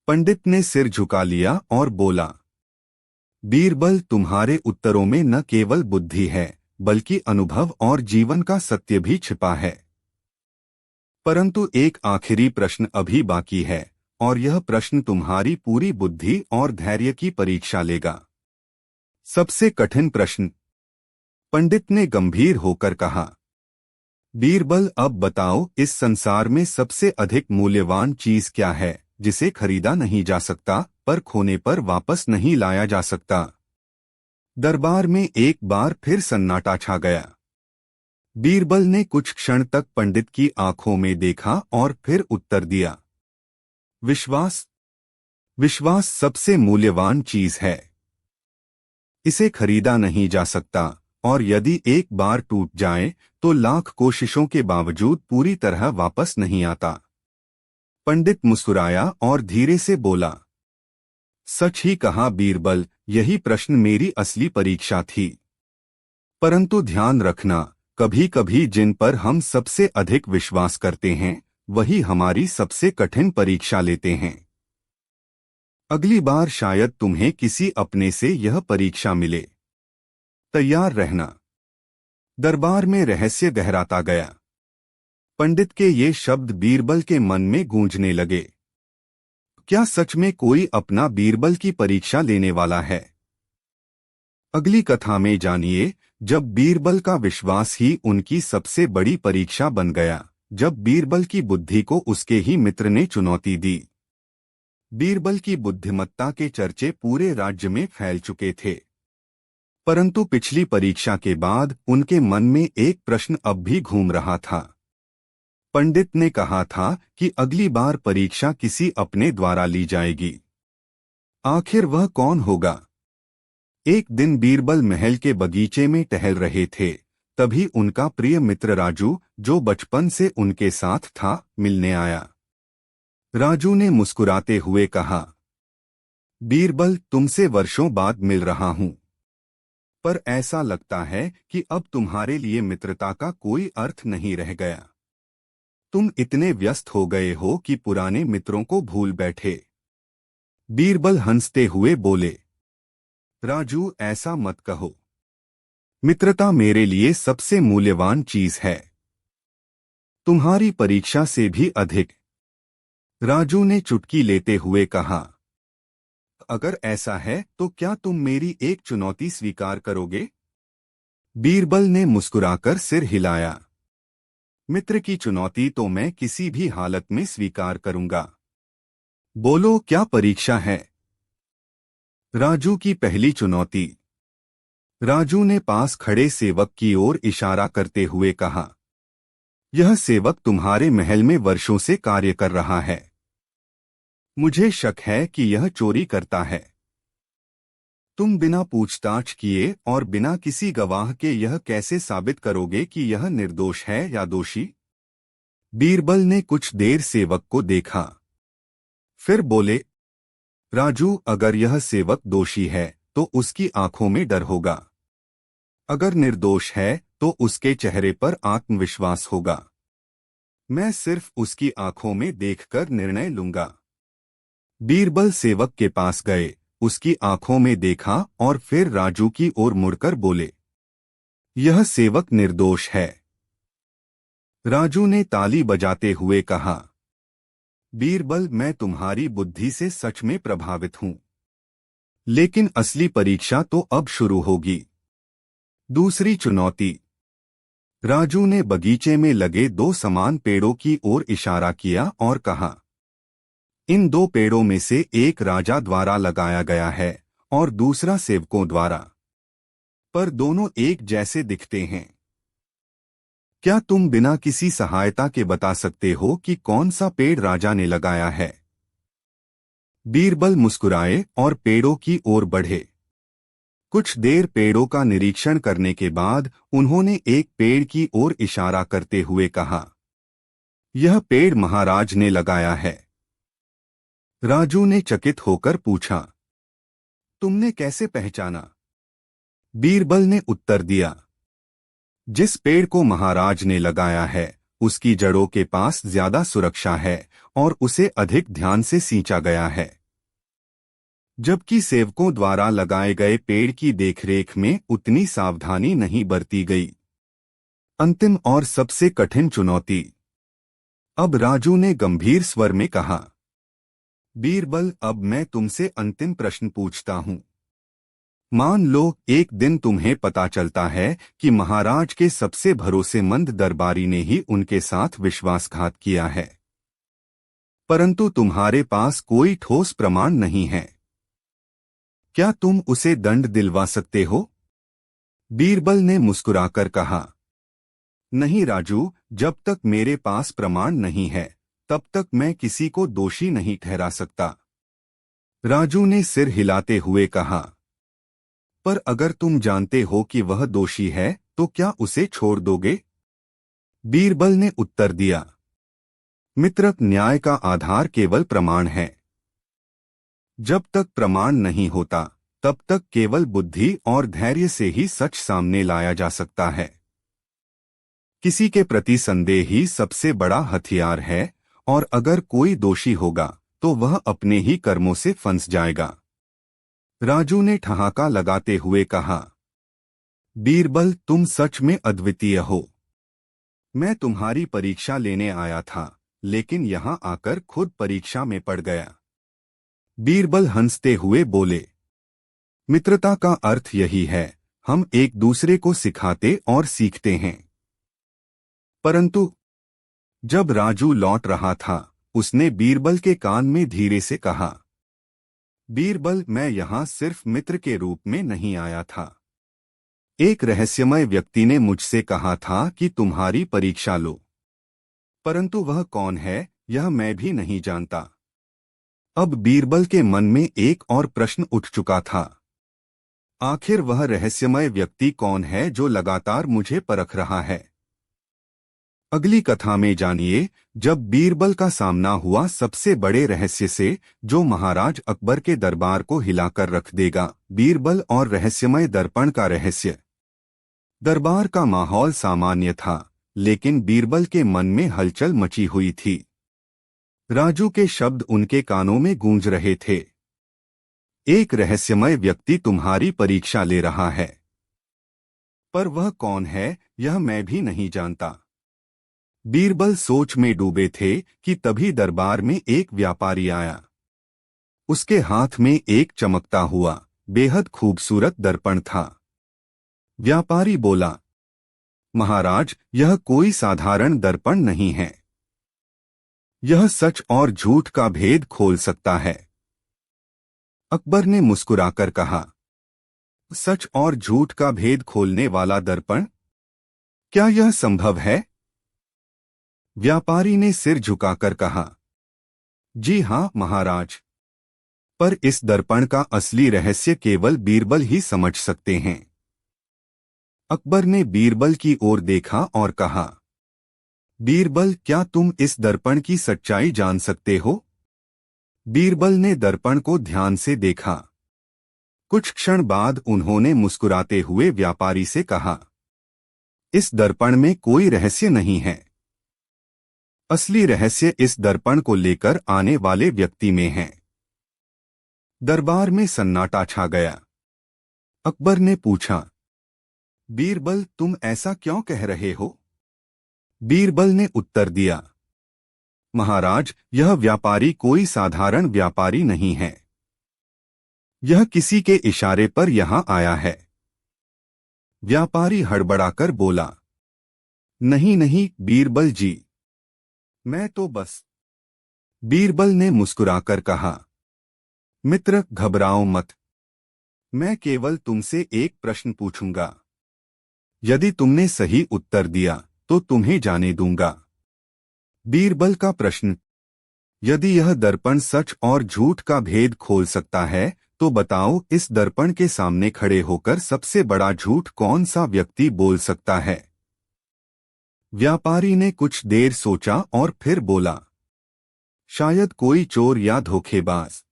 पंडित ने सिर झुका लिया और बोला, बीरबल, तुम्हारे उत्तरों में न केवल बुद्धि है, बल्कि अनुभव और जीवन का सत्य भी छिपा है। परंतु एक आखिरी प्रश्न अभी बाकी है, और यह प्रश्न तुम्हारी पूरी बुद्धि और धैर्य की परीक्षा लेगा। सबसे कठिन प्रश्न। पंडित ने गंभीर होकर कहा, बीरबल, अब बताओ, इस संसार में सबसे अधिक मूल्यवान चीज क्या है जिसे खरीदा नहीं जा सकता, पर खोने पर वापस नहीं लाया जा सकता? दरबार में एक बार फिर सन्नाटा छा गया। बीरबल ने कुछ क्षण तक पंडित की आंखों में देखा और फिर उत्तर दिया, विश्वास। विश्वास सबसे मूल्यवान चीज है। इसे खरीदा नहीं जा सकता, और यदि एक बार टूट जाए तो लाख कोशिशों के बावजूद पूरी तरह वापस नहीं आता। पंडित मुस्कुराया और धीरे से बोला, सच ही कहा बीरबल, यही प्रश्न मेरी असली परीक्षा थी। परंतु ध्यान रखना, कभी कभी जिन पर हम सबसे अधिक विश्वास करते हैं वही हमारी सबसे कठिन परीक्षा लेते हैं। अगली बार शायद तुम्हें किसी अपने से यह परीक्षा मिले। तैयार रहना। दरबार में रहस्य गहराता गया। पंडित के ये शब्द बीरबल के मन में गूंजने लगे। क्या सच में कोई अपना बीरबल की परीक्षा लेने वाला है? अगली कथा में जानिए, जब बीरबल का विश्वास ही उनकी सबसे बड़ी परीक्षा बन गया, जब बीरबल की बुद्धि को उसके ही मित्र ने चुनौती दी। बीरबल की बुद्धिमत्ता के चर्चे पूरे राज्य में फैल चुके थे, परंतु पिछली परीक्षा के बाद उनके मन में एक प्रश्न अब भी घूम रहा था। पंडित ने कहा था कि अगली बार परीक्षा किसी अपने द्वारा ली जाएगी। आखिर वह कौन होगा? एक दिन बीरबल महल के बगीचे में टहल रहे थे, तभी उनका प्रिय मित्र राजू, जो बचपन से उनके साथ था, मिलने आया। राजू ने मुस्कुराते हुए कहा, बीरबल, तुमसे वर्षों बाद मिल रहा हूं, पर ऐसा लगता है कि अब तुम्हारे लिए मित्रता का कोई अर्थ नहीं रह गया। तुम इतने व्यस्त हो गए हो कि पुराने मित्रों को भूल बैठे। बीरबल हंसते हुए बोले, राजू, ऐसा मत कहो। मित्रता मेरे लिए सबसे मूल्यवान चीज है, तुम्हारी परीक्षा से भी अधिक। राजू ने चुटकी लेते हुए कहा, अगर ऐसा है तो क्या तुम मेरी एक चुनौती स्वीकार करोगे? बीरबल ने मुस्कुराकर सिर हिलाया। मित्र की चुनौती तो मैं किसी भी हालत में स्वीकार करूंगा। बोलो, क्या परीक्षा है? राजू की पहली चुनौती। राजू ने पास खड़े सेवक की ओर इशारा करते हुए कहा, यह सेवक तुम्हारे महल में वर्षों से कार्य कर रहा है। मुझे शक है कि यह चोरी करता है। तुम बिना पूछताछ किए और बिना किसी गवाह के यह कैसे साबित करोगे कि यह निर्दोष है या दोषी? बीरबल ने कुछ देर सेवक को देखा, फिर बोले, राजू, अगर यह सेवक दोषी है तो उसकी आंखों में डर होगा। अगर निर्दोष है तो उसके चेहरे पर आत्मविश्वास होगा। मैं सिर्फ उसकी आंखों में देखकर निर्णय लूंगा। बीरबल सेवक के पास गए, उसकी आंखों में देखा और फिर राजू की ओर मुड़कर बोले, यह सेवक निर्दोष है। राजू ने ताली बजाते हुए कहा, बीरबल, मैं तुम्हारी बुद्धि से सच में प्रभावित हूं, लेकिन असली परीक्षा तो अब शुरू होगी। दूसरी चुनौती। राजू ने बगीचे में लगे दो समान पेड़ों की ओर इशारा किया और कहा, इन दो पेड़ों में से एक राजा द्वारा लगाया गया है और दूसरा सेवकों द्वारा, पर दोनों एक जैसे दिखते हैं। क्या तुम बिना किसी सहायता के बता सकते हो कि कौन सा पेड़ राजा ने लगाया है? बीरबल मुस्कुराए और पेड़ों की ओर बढ़े। कुछ देर पेड़ों का निरीक्षण करने के बाद उन्होंने एक पेड़ की ओर इशारा करते हुए कहा, यह पेड़ महाराज ने लगाया है। राजू ने चकित होकर पूछा, तुमने कैसे पहचाना? बीरबल ने उत्तर दिया, जिस पेड़ को महाराज ने लगाया है उसकी जड़ों के पास ज्यादा सुरक्षा है और उसे अधिक ध्यान से सींचा गया है, जबकि सेवकों द्वारा लगाए गए पेड़ की देखरेख में उतनी सावधानी नहीं बरती गई। अंतिम और सबसे कठिन चुनौती। अब राजू ने गंभीर स्वर में कहा, बीरबल, अब मैं तुमसे अंतिम प्रश्न पूछता हूं। मान लो एक दिन तुम्हें पता चलता है कि महाराज के सबसे भरोसेमंद दरबारी ने ही उनके साथ विश्वासघात किया है, परंतु तुम्हारे पास कोई ठोस प्रमाण नहीं है। क्या तुम उसे दंड दिलवा सकते हो? बीरबल ने मुस्कुराकर कहा, नहीं राजू, जब तक मेरे पास प्रमाण नहीं है तब तक मैं किसी को दोषी नहीं ठहरा सकता। राजू ने सिर हिलाते हुए कहा। पर अगर तुम जानते हो कि वह दोषी है तो क्या उसे छोड़ दोगे? बीरबल ने उत्तर दिया। मित्र, न्याय का आधार केवल प्रमाण है। जब तक प्रमाण नहीं होता तब तक केवल बुद्धि और धैर्य से ही सच सामने लाया जा सकता है। किसी के प्रति संदेह ही सबसे बड़ा हथियार है, और अगर कोई दोषी होगा तो वह अपने ही कर्मों से फंस जाएगा। राजू ने ठहाका लगाते हुए कहा। बीरबल, तुम सच में अद्वितीय हो। मैं तुम्हारी परीक्षा लेने आया था, लेकिन यहां आकर खुद परीक्षा में पड़ गया। बीरबल हंसते हुए बोले। मित्रता का अर्थ यही है, हम एक दूसरे को सिखाते और सीखते हैं। परंतु जब राजू लौट रहा था उसने बीरबल के कान में धीरे से कहा। बीरबल, मैं यहां सिर्फ मित्र के रूप में नहीं आया था। एक रहस्यमय व्यक्ति ने मुझसे कहा था कि तुम्हारी परीक्षा लो, परंतु वह कौन है यह मैं भी नहीं जानता। अब बीरबल के मन में एक और प्रश्न उठ चुका था। आखिर वह रहस्यमय व्यक्ति कौन है जो लगातार मुझे परख रहा है? अगली कथा में जानिए, जब बीरबल का सामना हुआ सबसे बड़े रहस्य से, जो महाराज अकबर के दरबार को हिलाकर रख देगा। बीरबल और रहस्यमय दर्पण का रहस्य। दरबार का माहौल सामान्य था, लेकिन बीरबल के मन में हलचल मची हुई थी। राजू के शब्द उनके कानों में गूंज रहे थे। एक रहस्यमय व्यक्ति तुम्हारी परीक्षा ले रहा है, पर वह कौन है यह मैं भी नहीं जानता। बीरबल सोच में डूबे थे कि तभी दरबार में एक व्यापारी आया। उसके हाथ में एक चमकता हुआ बेहद खूबसूरत दर्पण था। व्यापारी बोला, महाराज, यह कोई साधारण दर्पण नहीं है। यह सच और झूठ का भेद खोल सकता है। अकबर ने मुस्कुराकर कहा। सच और झूठ का भेद खोलने वाला दर्पण? क्या यह संभव है? व्यापारी ने सिर झुकाकर कहा। जी हाँ महाराज, पर इस दर्पण का असली रहस्य केवल बीरबल ही समझ सकते हैं। अकबर ने बीरबल की ओर देखा और कहा, बीरबल, क्या तुम इस दर्पण की सच्चाई जान सकते हो? बीरबल ने दर्पण को ध्यान से देखा। कुछ क्षण बाद उन्होंने मुस्कुराते हुए व्यापारी से कहा, इस दर्पण में कोई रहस्य नहीं है। असली रहस्य इस दर्पण को लेकर आने वाले व्यक्ति में है। दरबार में सन्नाटा छा गया। अकबर ने पूछा, बीरबल, तुम ऐसा क्यों कह रहे हो? बीरबल ने उत्तर दिया, महाराज, यह व्यापारी कोई साधारण व्यापारी नहीं है। यह किसी के इशारे पर यहां आया है। व्यापारी हड़बड़ाकर बोला, नहीं नहीं बीरबल जी, मैं तो बस। बीरबल ने मुस्कुराकर कहा, मित्र, घबराओ मत। मैं केवल तुमसे एक प्रश्न पूछूंगा। यदि तुमने सही उत्तर दिया तो तुम्हें जाने दूंगा। बीरबल का प्रश्न, यदि यह दर्पण सच और झूठ का भेद खोल सकता है तो बताओ, इस दर्पण के सामने खड़े होकर सबसे बड़ा झूठ कौन सा व्यक्ति बोल सकता है? व्यापारी ने कुछ देर सोचा और फिर बोला, शायद कोई चोर या धोखेबाज।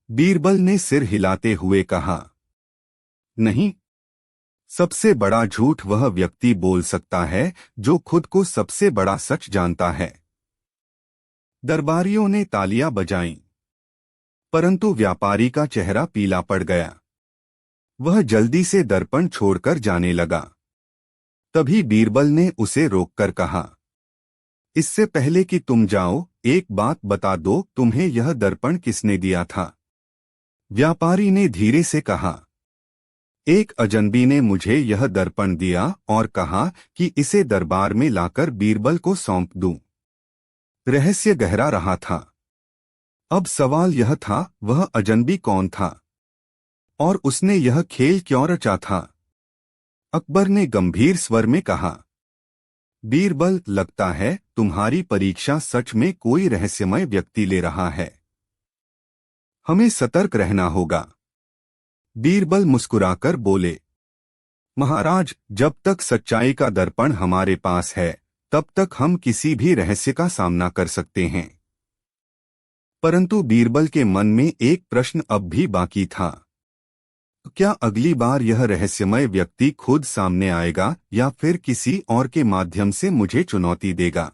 बीरबल ने सिर हिलाते हुए कहा, नहीं, सबसे बड़ा झूठ वह व्यक्ति बोल सकता है जो खुद को सबसे बड़ा सच जानता है। दरबारियों ने तालियां बजाईं, परंतु व्यापारी का चेहरा पीला पड़ गया। वह जल्दी से दर्पण छोड़कर जाने लगा। तभी बीरबल ने उसे रोककर कहा, इससे पहले कि तुम जाओ, एक बात बता दो, तुम्हें यह दर्पण किसने दिया था? व्यापारी ने धीरे से कहा, एक अजनबी ने मुझे यह दर्पण दिया और कहा कि इसे दरबार में लाकर बीरबल को सौंप दूं। रहस्य गहरा रहा था। अब सवाल यह था, वह अजनबी कौन था और उसने यह खेल क्यों रचा था? अकबर ने गंभीर स्वर में कहा, बीरबल, लगता है तुम्हारी परीक्षा सच में कोई रहस्यमय व्यक्ति ले रहा है। हमें सतर्क रहना होगा। बीरबल मुस्कुराकर बोले, महाराज, जब तक सच्चाई का दर्पण हमारे पास है तब तक हम किसी भी रहस्य का सामना कर सकते हैं। परंतु बीरबल के मन में एक प्रश्न अब भी बाकी था। क्या अगली बार यह रहस्यमय व्यक्ति खुद सामने आएगा या फिर किसी और के माध्यम से मुझे चुनौती देगा?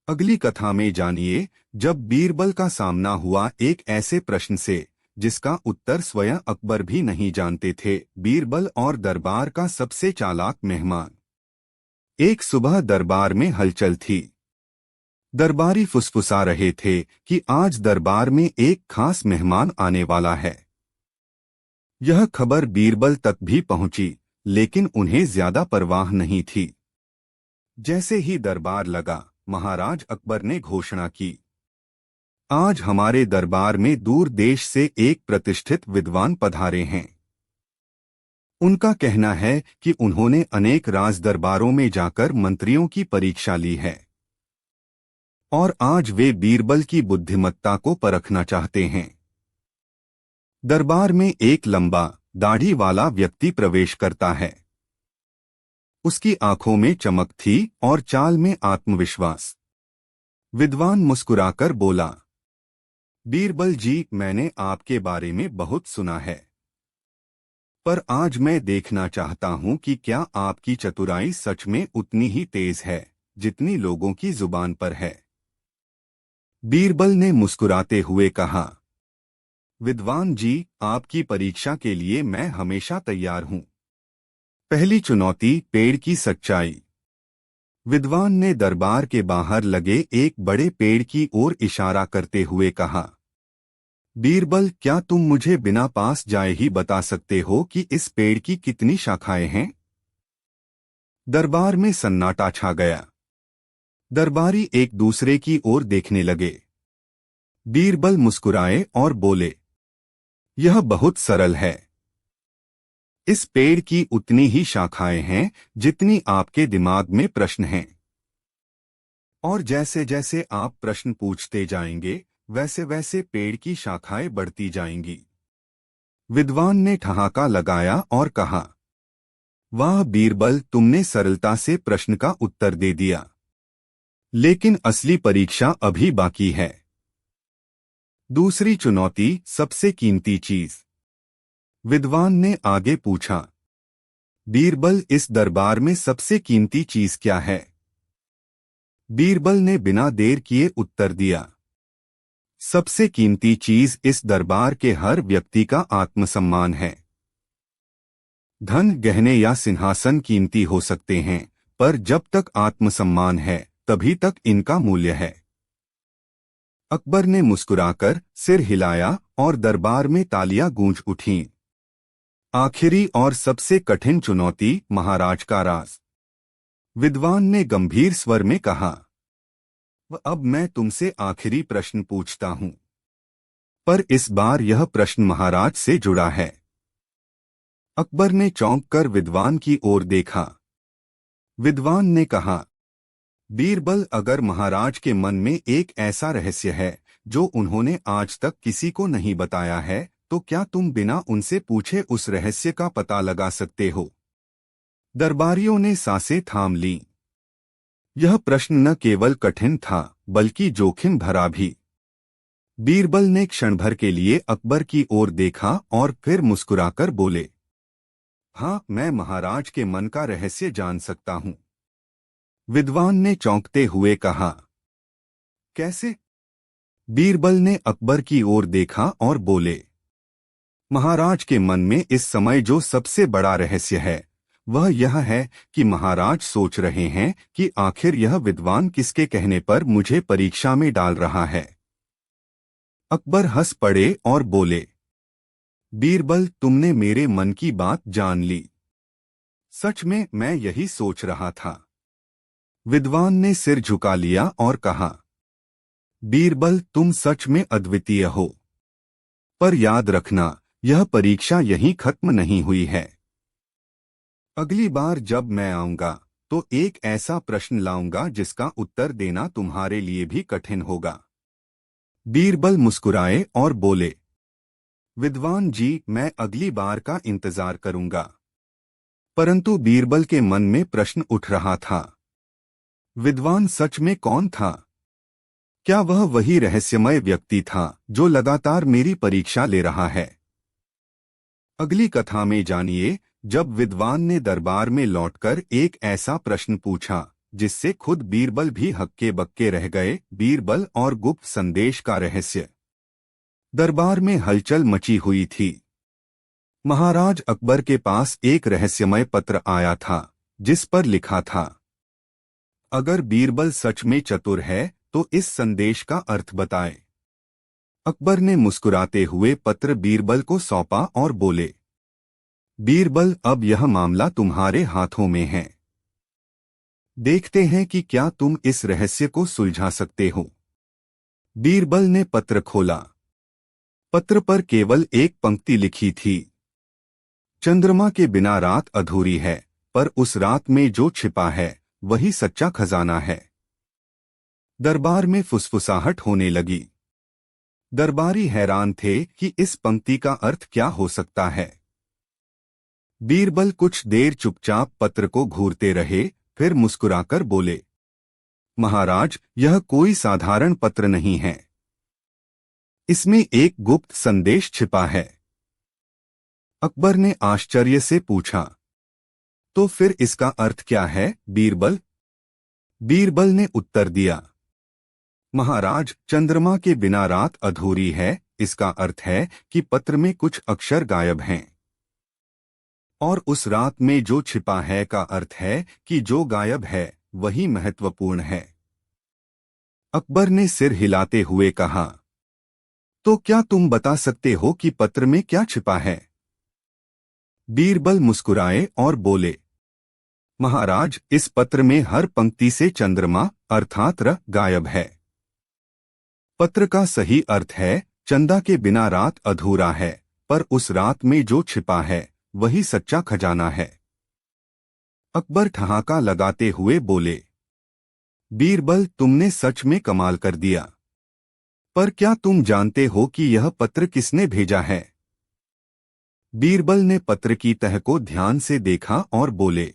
अगली कथा में जानिए, जब बीरबल का सामना हुआ एक ऐसे प्रश्न से जिसका उत्तर स्वयं अकबर भी नहीं जानते थे। बीरबल और दरबार का सबसे चालाक मेहमान। एक सुबह दरबार में हलचल थी। दरबारी फुसफुसा रहे थे कि आज दरबार में एक खास मेहमान आने वाला है। यह खबर बीरबल तक भी पहुंची, लेकिन उन्हें ज्यादा परवाह नहीं थी। जैसे ही दरबार लगा, महाराज अकबर ने घोषणा की, आज हमारे दरबार में दूर देश से एक प्रतिष्ठित विद्वान पधारे हैं। उनका कहना है कि उन्होंने अनेक राज दरबारों में जाकर मंत्रियों की परीक्षा ली है और आज वे बीरबल की बुद्धिमत्ता को परखना चाहते हैं। दरबार में एक लंबा दाढ़ी वाला व्यक्ति प्रवेश करता है। उसकी आंखों में चमक थी और चाल में आत्मविश्वास। विद्वान मुस्कुराकर बोला, बीरबल जी, मैंने आपके बारे में बहुत सुना है, पर आज मैं देखना चाहता हूं कि क्या आपकी चतुराई सच में उतनी ही तेज है जितनी लोगों की जुबान पर है। बीरबल ने मुस्कुराते हुए कहा, विद्वान जी, आपकी परीक्षा के लिए मैं हमेशा तैयार हूं। पहली चुनौती, पेड़ की सच्चाई। विद्वान ने दरबार के बाहर लगे एक बड़े पेड़ की ओर इशारा करते हुए कहा, बीरबल, क्या तुम मुझे बिना पास जाए ही बता सकते हो कि इस पेड़ की कितनी शाखाएं हैं? दरबार में सन्नाटा छा गया। दरबारी एक दूसरे की ओर देखने लगे। बीरबल मुस्कुराए और बोले, यह बहुत सरल है। इस पेड़ की उतनी ही शाखाएं हैं जितनी आपके दिमाग में प्रश्न हैं। और जैसे जैसे आप प्रश्न पूछते जाएंगे, वैसे वैसे पेड़ की शाखाएं बढ़ती जाएंगी। विद्वान ने ठहाका लगाया और कहा, वाह बीरबल, तुमने सरलता से प्रश्न का उत्तर दे दिया। लेकिन असली परीक्षा अभी बाकी है। दूसरी चुनौती, सबसे कीमती चीज। विद्वान ने आगे पूछा, बीरबल, इस दरबार में सबसे कीमती चीज क्या है? बीरबल ने बिना देर किए उत्तर दिया, सबसे कीमती चीज इस दरबार के हर व्यक्ति का आत्मसम्मान है। धन, गहने या सिंहासन कीमती हो सकते हैं, पर जब तक आत्मसम्मान है तभी तक इनका मूल्य है। अकबर ने मुस्कुराकर सिर हिलाया और दरबार में तालियां गूंज उठीं। आखिरी और सबसे कठिन चुनौती, महाराज का राज। विद्वान ने गंभीर स्वर में कहा, अब मैं तुमसे आखिरी प्रश्न पूछता हूं, पर इस बार यह प्रश्न महाराज से जुड़ा है। अकबर ने चौंककर विद्वान की ओर देखा। विद्वान ने कहा, बीरबल, अगर महाराज के मन में एक ऐसा रहस्य है जो उन्होंने आज तक किसी को नहीं बताया है, तो क्या तुम बिना उनसे पूछे उस रहस्य का पता लगा सकते हो? दरबारियों ने सांसें थाम लीं। यह प्रश्न न केवल कठिन था, बल्कि जोखिम भरा भी। बीरबल ने क्षण भर के लिए अकबर की ओर देखा और फिर मुस्कुराकर बोले, हाँ, मैं महाराज के मन का रहस्य जान सकता हूं। विद्वान ने चौंकते हुए कहा, कैसे? बीरबल ने अकबर की ओर देखा और बोले, महाराज के मन में इस समय जो सबसे बड़ा रहस्य है वह यह है कि महाराज सोच रहे हैं कि आखिर यह विद्वान किसके कहने पर मुझे परीक्षा में डाल रहा है। अकबर हंस पड़े और बोले, बीरबल, तुमने मेरे मन की बात जान ली। सच में मैं यही सोच रहा था। विद्वान ने सिर झुका लिया और कहा, बीरबल, तुम सच में अद्वितीय हो। पर याद रखना, यह परीक्षा यहीं खत्म नहीं हुई है। अगली बार जब मैं आऊंगा तो एक ऐसा प्रश्न लाऊंगा जिसका उत्तर देना तुम्हारे लिए भी कठिन होगा। बीरबल मुस्कुराए और बोले, विद्वान जी, मैं अगली बार का इंतजार करूंगा। परंतु बीरबल के मन में प्रश्न उठ रहा था। विद्वान सच में कौन था? क्या वह वही रहस्यमय व्यक्ति था जो लगातार मेरी परीक्षा ले रहा है? अगली कथा में जानिए, जब विद्वान ने दरबार में लौटकर एक ऐसा प्रश्न पूछा जिससे खुद बीरबल भी हक्के बक्के रह गए। बीरबल और गुप्त संदेश का रहस्य। दरबार में हलचल मची हुई थी। महाराज अकबर के पास एक रहस्यमय पत्र आया था जिस पर लिखा था, अगर बीरबल सच में चतुर है तो इस संदेश का अर्थ बताए। अकबर ने मुस्कुराते हुए पत्र बीरबल को सौंपा और बोले, बीरबल, अब यह मामला तुम्हारे हाथों में है। देखते हैं कि क्या तुम इस रहस्य को सुलझा सकते हो। बीरबल ने पत्र खोला। पत्र पर केवल एक पंक्ति लिखी थी, चंद्रमा के बिना रात अधूरी है, पर उस रात में जो छिपा है वही सच्चा खजाना है। दरबार में फुसफुसाहट होने लगी। दरबारी हैरान थे कि इस पंक्ति का अर्थ क्या हो सकता है। बीरबल कुछ देर चुपचाप पत्र को घूरते रहे, फिर मुस्कुराकर बोले, महाराज, यह कोई साधारण पत्र नहीं है। इसमें एक गुप्त संदेश छिपा है। अकबर ने आश्चर्य से पूछा, तो फिर इसका अर्थ क्या है बीरबल? बीरबल ने उत्तर दिया, महाराज, चंद्रमा के बिना रात अधूरी है, इसका अर्थ है कि पत्र में कुछ अक्षर गायब हैं। और उस रात में जो छिपा है का अर्थ है कि जो गायब है वही महत्वपूर्ण है। अकबर ने सिर हिलाते हुए कहा, तो क्या तुम बता सकते हो कि पत्र में क्या छिपा है? बीरबल मुस्कुराए और बोले, महाराज, इस पत्र में हर पंक्ति से चंद्रमा अर्थात र गायब है। पत्र का सही अर्थ है, चंदा के बिना रात अधूरा है, पर उस रात में जो छिपा है वही सच्चा खजाना है। अकबर ठहाका लगाते हुए बोले, बीरबल, तुमने सच में कमाल कर दिया। पर क्या तुम जानते हो कि यह पत्र किसने भेजा है? बीरबल ने पत्र की तह को ध्यान से देखा और बोले,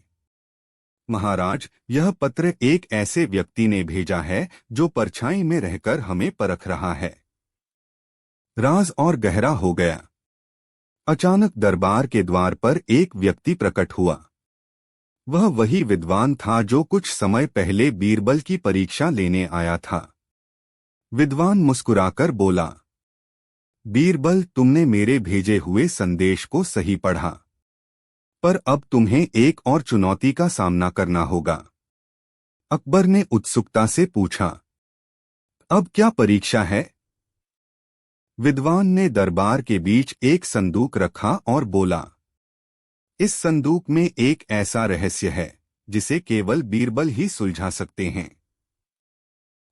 महाराज, यह पत्र एक ऐसे व्यक्ति ने भेजा है जो परछाई में रहकर हमें परख रहा है। राज और गहरा हो गया। अचानक दरबार के द्वार पर एक व्यक्ति प्रकट हुआ। वह वही विद्वान था जो कुछ समय पहले बीरबल की परीक्षा लेने आया था। विद्वान मुस्कुराकर बोला, बीरबल, तुमने मेरे भेजे हुए संदेश को सही पढ़ा, पर अब तुम्हें एक और चुनौती का सामना करना होगा। अकबर ने उत्सुकता से पूछा, अब क्या परीक्षा है? विद्वान ने दरबार के बीच एक संदूक रखा और बोला, इस संदूक में एक ऐसा रहस्य है जिसे केवल बीरबल ही सुलझा सकते हैं।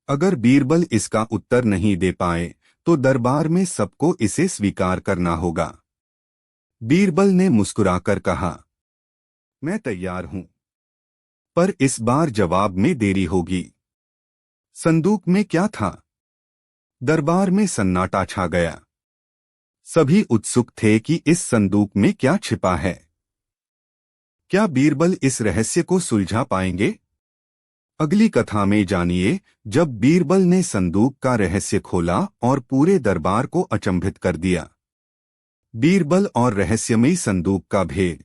अगर बीरबल इसका उत्तर नहीं दे पाए तो दरबार में सबको इसे स्वीकार करना होगा। बीरबल ने मुस्कुराकर कहा, मैं तैयार हूं, पर इस बार जवाब में देरी होगी। संदूक में क्या था? दरबार में सन्नाटा छा गया। सभी उत्सुक थे कि इस संदूक में क्या छिपा है। क्या बीरबल इस रहस्य को सुलझा पाएंगे? अगली कथा में जानिए, जब बीरबल ने संदूक का रहस्य खोला और पूरे दरबार को अचंभित कर दिया। बीरबल और रहस्यमयी संदूक का भेद।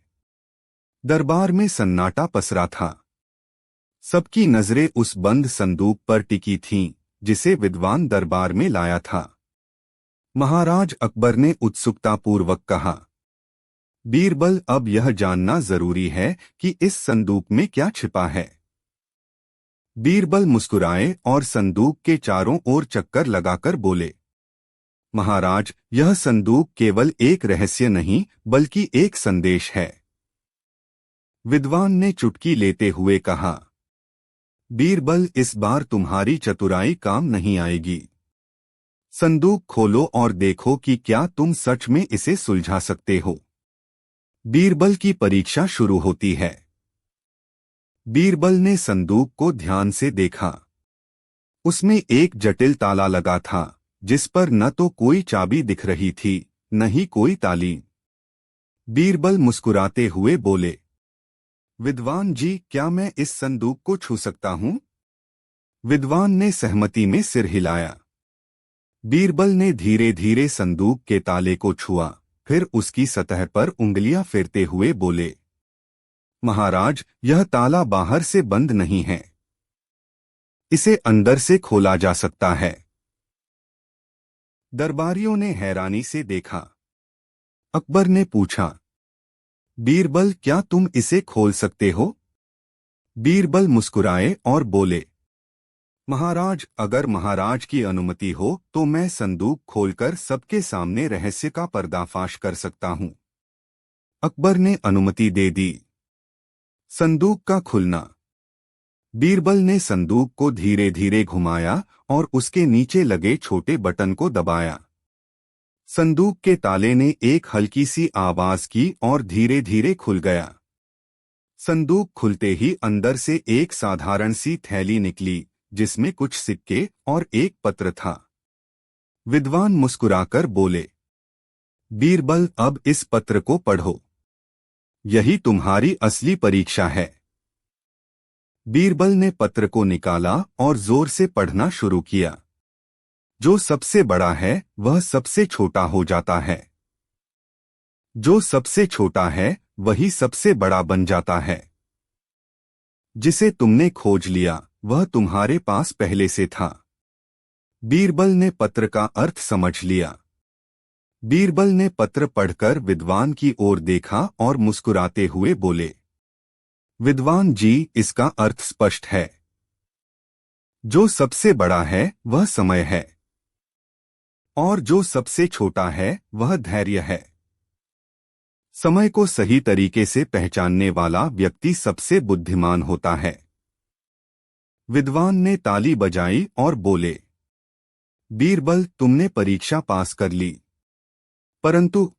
दरबार में सन्नाटा पसरा था। सबकी नजरें उस बंद संदूक पर टिकी थीं जिसे विद्वान दरबार में लाया था। महाराज अकबर ने उत्सुकतापूर्वक कहा, बीरबल, अब यह जानना जरूरी है कि इस संदूक में क्या छिपा है। बीरबल मुस्कुराए और संदूक के चारों ओर चक्कर लगाकर बोले, महाराज, यह संदूक केवल एक रहस्य नहीं बल्कि एक संदेश है। विद्वान ने चुटकी लेते हुए कहा, बीरबल, इस बार तुम्हारी चतुराई काम नहीं आएगी। संदूक खोलो और देखो कि क्या तुम सच में इसे सुलझा सकते हो। बीरबल की परीक्षा शुरू होती है। बीरबल ने संदूक को ध्यान से देखा। उसमें एक जटिल ताला लगा था, जिस पर न तो कोई चाबी दिख रही थी, न ही कोई ताली। बीरबल मुस्कुराते हुए बोले, विद्वान जी, क्या मैं इस संदूक को छू सकता हूं? विद्वान ने सहमति में सिर हिलाया। बीरबल ने धीरे धीरे संदूक के ताले को छुआ, फिर उसकी सतह पर उंगलियां फेरते हुए बोले, महाराज, यह ताला बाहर से बंद नहीं है। इसे अंदर से खोला जा सकता है। दरबारियों ने हैरानी से देखा। अकबर ने पूछा, बीरबल, क्या तुम इसे खोल सकते हो? बीरबल मुस्कुराए और बोले, महाराज, अगर महाराज की अनुमति हो तो मैं संदूक खोलकर सबके सामने रहस्य का पर्दाफाश कर सकता हूं। अकबर ने अनुमति दे दी। संदूक का खुलना। बीरबल ने संदूक को धीरे धीरे घुमाया और उसके नीचे लगे छोटे बटन को दबाया। संदूक के ताले ने एक हल्की सी आवाज की और धीरे धीरे खुल गया। संदूक खुलते ही अंदर से एक साधारण सी थैली निकली, जिसमें कुछ सिक्के और एक पत्र था। विद्वान मुस्कुराकर बोले, बीरबल, अब इस पत्र को पढ़ो। यही तुम्हारी असली परीक्षा है। बीरबल ने पत्र को निकाला और जोर से पढ़ना शुरू किया। जो सबसे बड़ा है वह सबसे छोटा हो जाता है। जो सबसे छोटा है वही सबसे बड़ा बन जाता है। जिसे तुमने खोज लिया वह तुम्हारे पास पहले से था। बीरबल ने पत्र का अर्थ समझ लिया। बीरबल ने पत्र पढ़कर विद्वान की ओर देखा और मुस्कुराते हुए बोले, विद्वान जी, इसका अर्थ स्पष्ट है। जो सबसे बड़ा है वह समय है, और जो सबसे छोटा है वह धैर्य है। समय को सही तरीके से पहचानने वाला व्यक्ति सबसे बुद्धिमान होता है। विद्वान ने ताली बजाई और बोले, बीरबल, तुमने परीक्षा पास कर ली। परंतु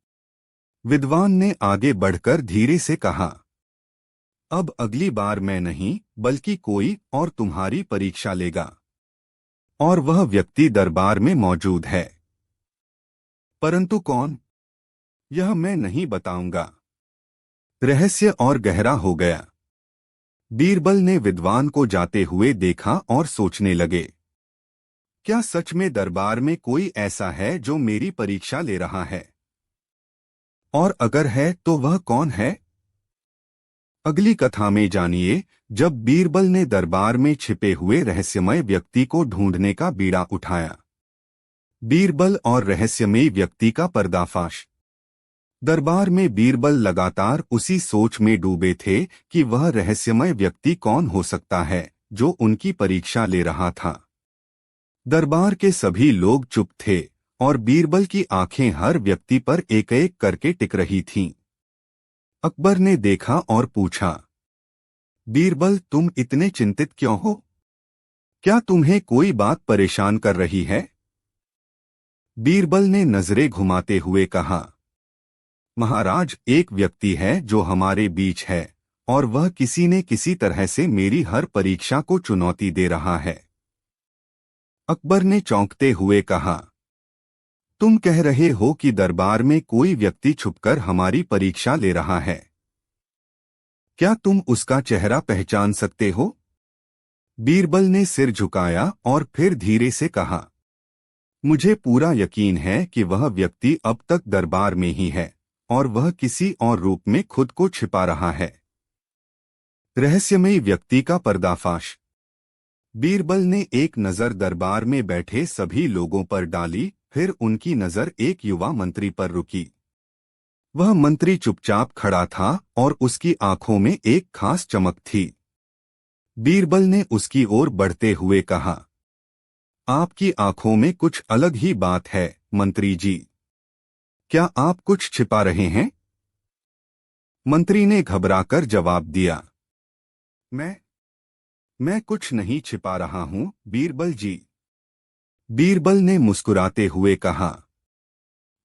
विद्वान ने आगे बढ़कर धीरे से कहा, अब अगली बार मैं नहीं बल्कि कोई और तुम्हारी परीक्षा लेगा, और वह व्यक्ति दरबार में मौजूद है। परंतु कौन, यह मैं नहीं बताऊंगा। रहस्य और गहरा हो गया। बीरबल ने विद्वान को जाते हुए देखा और सोचने लगे, क्या सच में दरबार में कोई ऐसा है जो मेरी परीक्षा ले रहा है? और अगर है तो वह कौन है? अगली कथा में जानिए, जब बीरबल ने दरबार में छिपे हुए रहस्यमय व्यक्ति को ढूंढने का बीड़ा उठाया। बीरबल और रहस्यमय व्यक्ति का पर्दाफाश। दरबार में बीरबल लगातार उसी सोच में डूबे थे कि वह रहस्यमय व्यक्ति कौन हो सकता है जो उनकी परीक्षा ले रहा था। दरबार के सभी लोग चुप थे और बीरबल की आंखें हर व्यक्ति पर एक एक करके टिक रही थीं। अकबर ने देखा और पूछा, बीरबल, तुम इतने चिंतित क्यों हो? क्या तुम्हें कोई बात परेशान कर रही है? बीरबल ने नजरें घुमाते हुए कहा, महाराज, एक व्यक्ति है जो हमारे बीच है और वह किसी न किसी तरह से मेरी हर परीक्षा को चुनौती दे रहा है। अकबर ने चौंकते हुए कहा, तुम कह रहे हो कि दरबार में कोई व्यक्ति छुपकर हमारी परीक्षा ले रहा है? क्या तुम उसका चेहरा पहचान सकते हो? बीरबल ने सिर झुकाया और फिर धीरे से कहा, मुझे पूरा यकीन है कि वह व्यक्ति अब तक दरबार में ही है और वह किसी और रूप में खुद को छिपा रहा है। रहस्यमयी व्यक्ति का पर्दाफाश। बीरबल ने एक नजर दरबार में बैठे सभी लोगों पर डाली, फिर उनकी नजर एक युवा मंत्री पर रुकी। वह मंत्री चुपचाप खड़ा था और उसकी आंखों में एक खास चमक थी। बीरबल ने उसकी ओर बढ़ते हुए कहा, आपकी आंखों में कुछ अलग ही बात है, मंत्री जी। क्या आप कुछ छिपा रहे हैं? मंत्री ने घबराकर जवाब दिया, मैं कुछ नहीं छिपा रहा हूं, बीरबल जी। बीरबल ने मुस्कुराते हुए कहा,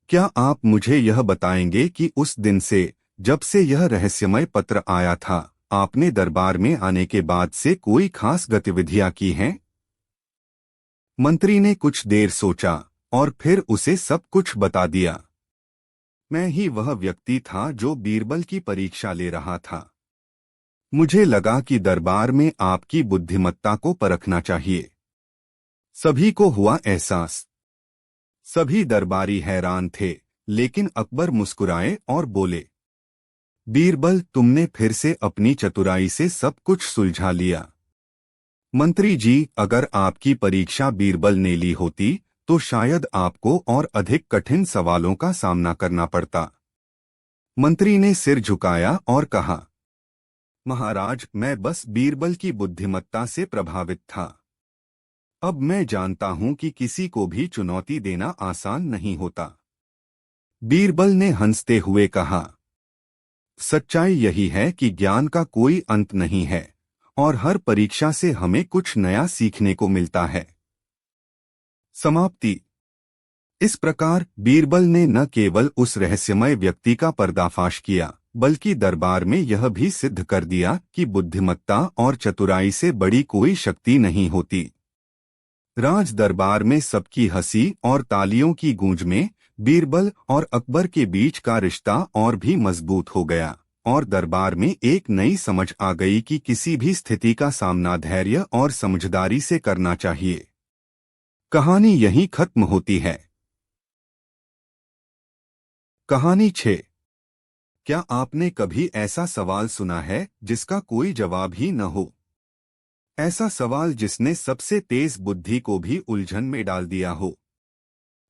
क्या आप मुझे यह बताएंगे कि उस दिन से, जब से यह रहस्यमय पत्र आया था, आपने दरबार में आने के बाद से कोई खास गतिविधियां की हैं? मंत्री ने कुछ देर सोचा और फिर उसे सब कुछ बता दिया। मैं ही वह व्यक्ति था जो बीरबल की परीक्षा ले रहा था। मुझे लगा कि दरबार में आपकी बुद्धिमत्ता को परखना चाहिए। सभी को हुआ एहसास। सभी दरबारी हैरान थे, लेकिन अकबर मुस्कुराए और बोले, बीरबल, तुमने फिर से अपनी चतुराई से सब कुछ सुलझा लिया। मंत्री जी, अगर आपकी परीक्षा बीरबल ने ली होती तो शायद आपको और अधिक कठिन सवालों का सामना करना पड़ता। मंत्री ने सिर झुकाया और कहा, महाराज, मैं बस बीरबल की बुद्धिमत्ता से प्रभावित था। अब मैं जानता हूं कि किसी को भी चुनौती देना आसान नहीं होता। बीरबल ने हंसते हुए कहा, सच्चाई यही है कि ज्ञान का कोई अंत नहीं है और हर परीक्षा से हमें कुछ नया सीखने को मिलता है। समाप्ति। इस प्रकार बीरबल ने न केवल उस रहस्यमय व्यक्ति का पर्दाफाश किया, बल्कि दरबार में यह भी सिद्ध कर दिया कि बुद्धिमत्ता और चतुराई से बड़ी कोई शक्ति नहीं होती। राज दरबार में सबकी हंसी और तालियों की गूंज में बीरबल और अकबर के बीच का रिश्ता और भी मजबूत हो गया और दरबार में एक नई समझ आ गई कि किसी भी स्थिति का सामना धैर्य और समझदारी से करना चाहिए। कहानी यहीं खत्म होती है। कहानी 6। क्या आपने कभी ऐसा सवाल सुना है जिसका कोई जवाब ही न हो? ऐसा सवाल जिसने सबसे तेज बुद्धि को भी उलझन में डाल दिया हो।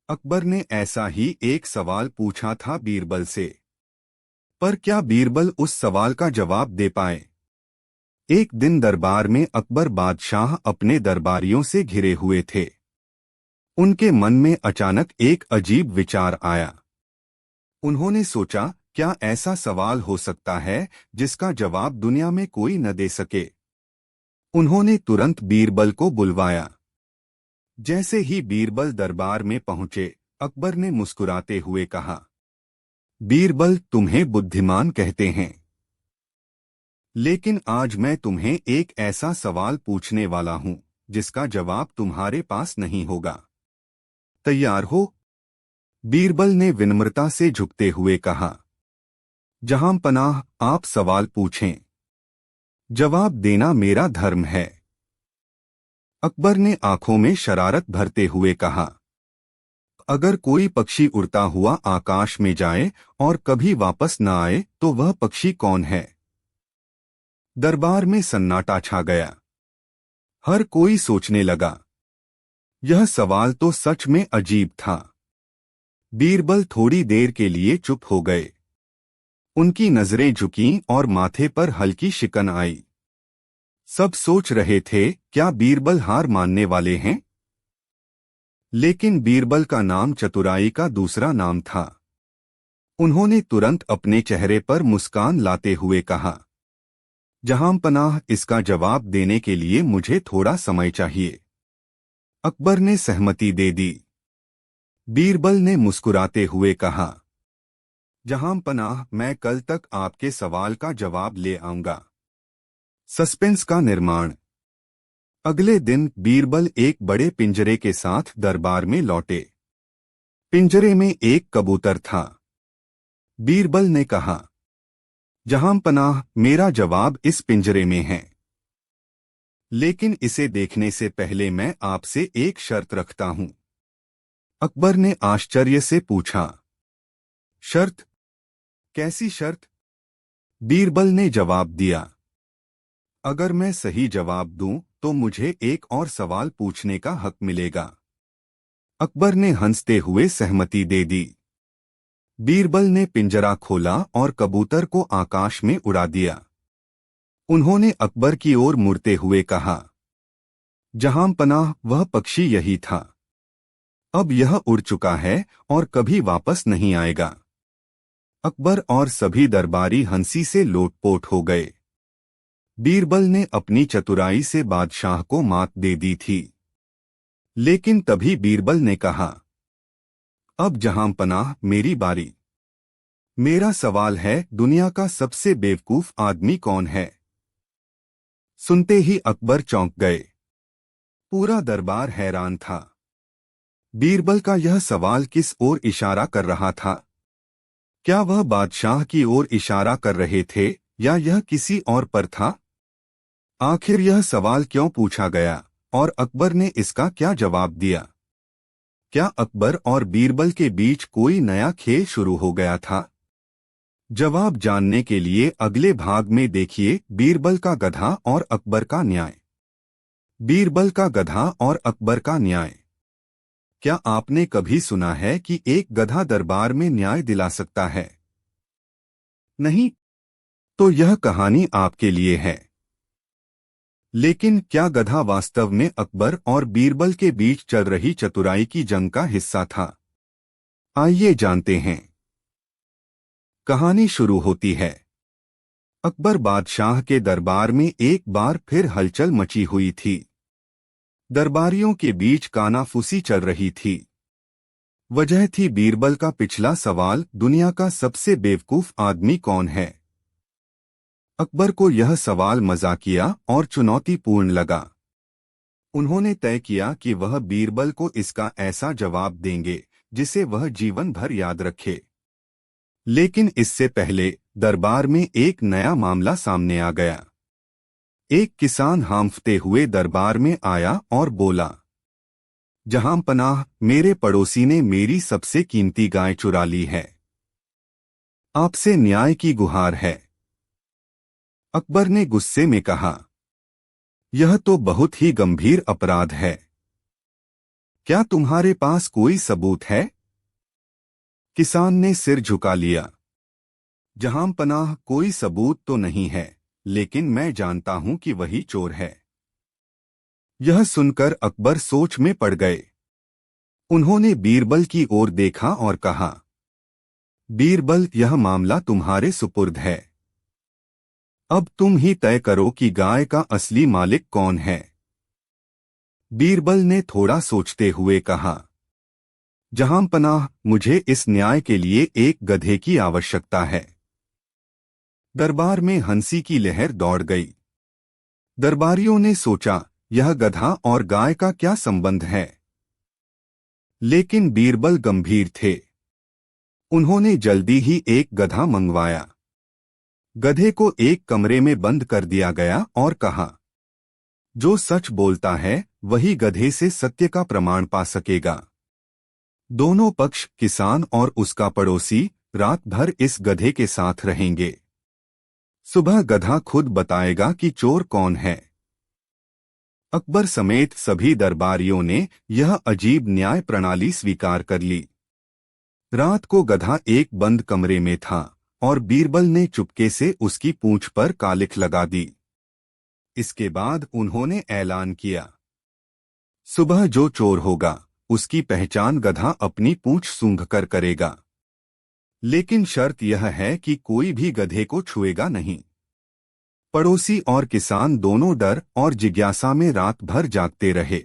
अकबर ने ऐसा ही एक सवाल पूछा था बीरबल से। पर क्या बीरबल उस सवाल का जवाब दे पाए? एक दिन दरबार में अकबर बादशाह अपने दरबारियों से घिरे हुए थे। उनके मन में अचानक एक अजीब विचार आया। उन्होंने सोचा, क्या ऐसा सवाल हो सकता है जिसका जवाब दुनिया में कोई न दे सके? उन्होंने तुरंत बीरबल को बुलवाया। जैसे ही बीरबल दरबार में पहुंचे, अकबर ने मुस्कुराते हुए कहा, बीरबल, तुम्हें बुद्धिमान कहते हैं, लेकिन आज मैं तुम्हें एक ऐसा सवाल पूछने वाला हूं जिसका जवाब तुम्हारे पास नहीं होगा। तैयार हो? बीरबल ने विनम्रता से झुकते हुए कहा, जहां पनाह, आप सवाल पूछें। जवाब देना मेरा धर्म है। अकबर ने आंखों में शरारत भरते हुए कहा, अगर कोई पक्षी उड़ता हुआ आकाश में जाए और कभी वापस न आए तो वह पक्षी कौन है? दरबार में सन्नाटा छा गया। हर कोई सोचने लगा। यह सवाल तो सच में अजीब था। बीरबल थोड़ी देर के लिए चुप हो गए। उनकी नजरें झुकीं और माथे पर हल्की शिकन आई। सब सोच रहे थे, क्या बीरबल हार मानने वाले हैं? लेकिन बीरबल का नाम चतुराई का दूसरा नाम था। उन्होंने तुरंत अपने चेहरे पर मुस्कान लाते हुए कहा, जहां पनाह, इसका जवाब देने के लिए मुझे थोड़ा समय चाहिए। अकबर ने सहमति दे दी। बीरबल ने मुस्कुराते हुए कहा, जहां पनाह, मैं कल तक आपके सवाल का जवाब ले आऊंगा। सस्पेंस का निर्माण। अगले दिन बीरबल एक बड़े पिंजरे के साथ दरबार में लौटे। पिंजरे में एक कबूतर था। बीरबल ने कहा, जहां पनाह, मेरा जवाब इस पिंजरे में है, लेकिन इसे देखने से पहले मैं आपसे एक शर्त रखता हूं। अकबर ने आश्चर्य से पूछा, शर्त? कैसी शर्त? बीरबल ने जवाब दिया, अगर मैं सही जवाब दूं तो मुझे एक और सवाल पूछने का हक मिलेगा। अकबर ने हंसते हुए सहमति दे दी। बीरबल ने पिंजरा खोला और कबूतर को आकाश में उड़ा दिया। उन्होंने अकबर की ओर मुड़ते हुए कहा, जहां पनाह, वह पक्षी यही था। अब यह उड़ चुका है और कभी वापस नहीं आएगा। अकबर और सभी दरबारी हंसी से लोटपोट हो गए। बीरबल ने अपनी चतुराई से बादशाह को मात दे दी थी। लेकिन तभी बीरबल ने कहा, अब जहां पनाह, मेरी बारी। मेरा सवाल है, दुनिया का सबसे बेवकूफ आदमी कौन है? सुनते ही अकबर चौंक गए। पूरा दरबार हैरान था। बीरबल का यह सवाल किस ओर इशारा कर रहा था? क्या वह बादशाह की ओर इशारा कर रहे थे या यह किसी और पर था? आखिर यह सवाल क्यों पूछा गया और अकबर ने इसका क्या जवाब दिया? क्या अकबर और बीरबल के बीच कोई नया खेल शुरू हो गया था? जवाब जानने के लिए अगले भाग में देखिए बीरबल का गधा और अकबर का न्याय। बीरबल का गधा और अकबर का न्याय। क्या आपने कभी सुना है कि एक गधा दरबार में न्याय दिला सकता है? नहीं? तो यह कहानी आपके लिए है। लेकिन क्या गधा वास्तव में अकबर और बीरबल के बीच चल रही चतुराई की जंग का हिस्सा था? आइए जानते हैं। कहानी शुरू होती है। अकबर बादशाह के दरबार में एक बार फिर हलचल मची हुई थी। दरबारियों के बीच कानाफूसी चल रही थी। वजह थी बीरबल का पिछला सवाल, दुनिया का सबसे बेवकूफ आदमी कौन है? अकबर को यह सवाल मजाकिया और चुनौतीपूर्ण लगा। उन्होंने तय किया कि वह बीरबल को इसका ऐसा जवाब देंगे जिसे वह जीवन भर याद रखे। लेकिन इससे पहले दरबार में एक नया मामला सामने आ गया। एक किसान हांफते हुए दरबार में आया और बोला, जहांपनाह, मेरे पड़ोसी ने मेरी सबसे कीमती गाय चुरा ली है। आपसे न्याय की गुहार है। अकबर ने गुस्से में कहा, यह तो बहुत ही गंभीर अपराध है। क्या तुम्हारे पास कोई सबूत है? किसान ने सिर झुका लिया। जहांपनाह, कोई सबूत तो नहीं है, लेकिन मैं जानता हूं कि वही चोर है। यह सुनकर अकबर सोच में पड़ गए। उन्होंने बीरबल की ओर देखा और कहा, बीरबल, यह मामला तुम्हारे सुपुर्द है। अब तुम ही तय करो कि गाय का असली मालिक कौन है। बीरबल ने थोड़ा सोचते हुए कहा, जहांपनाह, मुझे इस न्याय के लिए एक गधे की आवश्यकता है। दरबार में हंसी की लहर दौड़ गई। दरबारियों ने सोचा, यह गधा और गाय का क्या संबंध है? लेकिन बीरबल गंभीर थे। उन्होंने जल्दी ही एक गधा मंगवाया। गधे को एक कमरे में बंद कर दिया गया और कहा, जो सच बोलता है वही गधे से सत्य का प्रमाण पा सकेगा। दोनों पक्ष, किसान और उसका पड़ोसी, रात भर इस गधे के साथ रहेंगे। सुबह गधा खुद बताएगा कि चोर कौन है। अकबर समेत सभी दरबारियों ने यह अजीब न्याय प्रणाली स्वीकार कर ली। रात को गधा एक बंद कमरे में था और बीरबल ने चुपके से उसकी पूंछ पर कालिख लगा दी। इसके बाद उन्होंने ऐलान किया, सुबह जो चोर होगा उसकी पहचान गधा अपनी पूंछ सूंघकर करेगा। लेकिन शर्त यह है कि कोई भी गधे को छुएगा नहीं। पड़ोसी और किसान दोनों डर और जिज्ञासा में रात भर जागते रहे।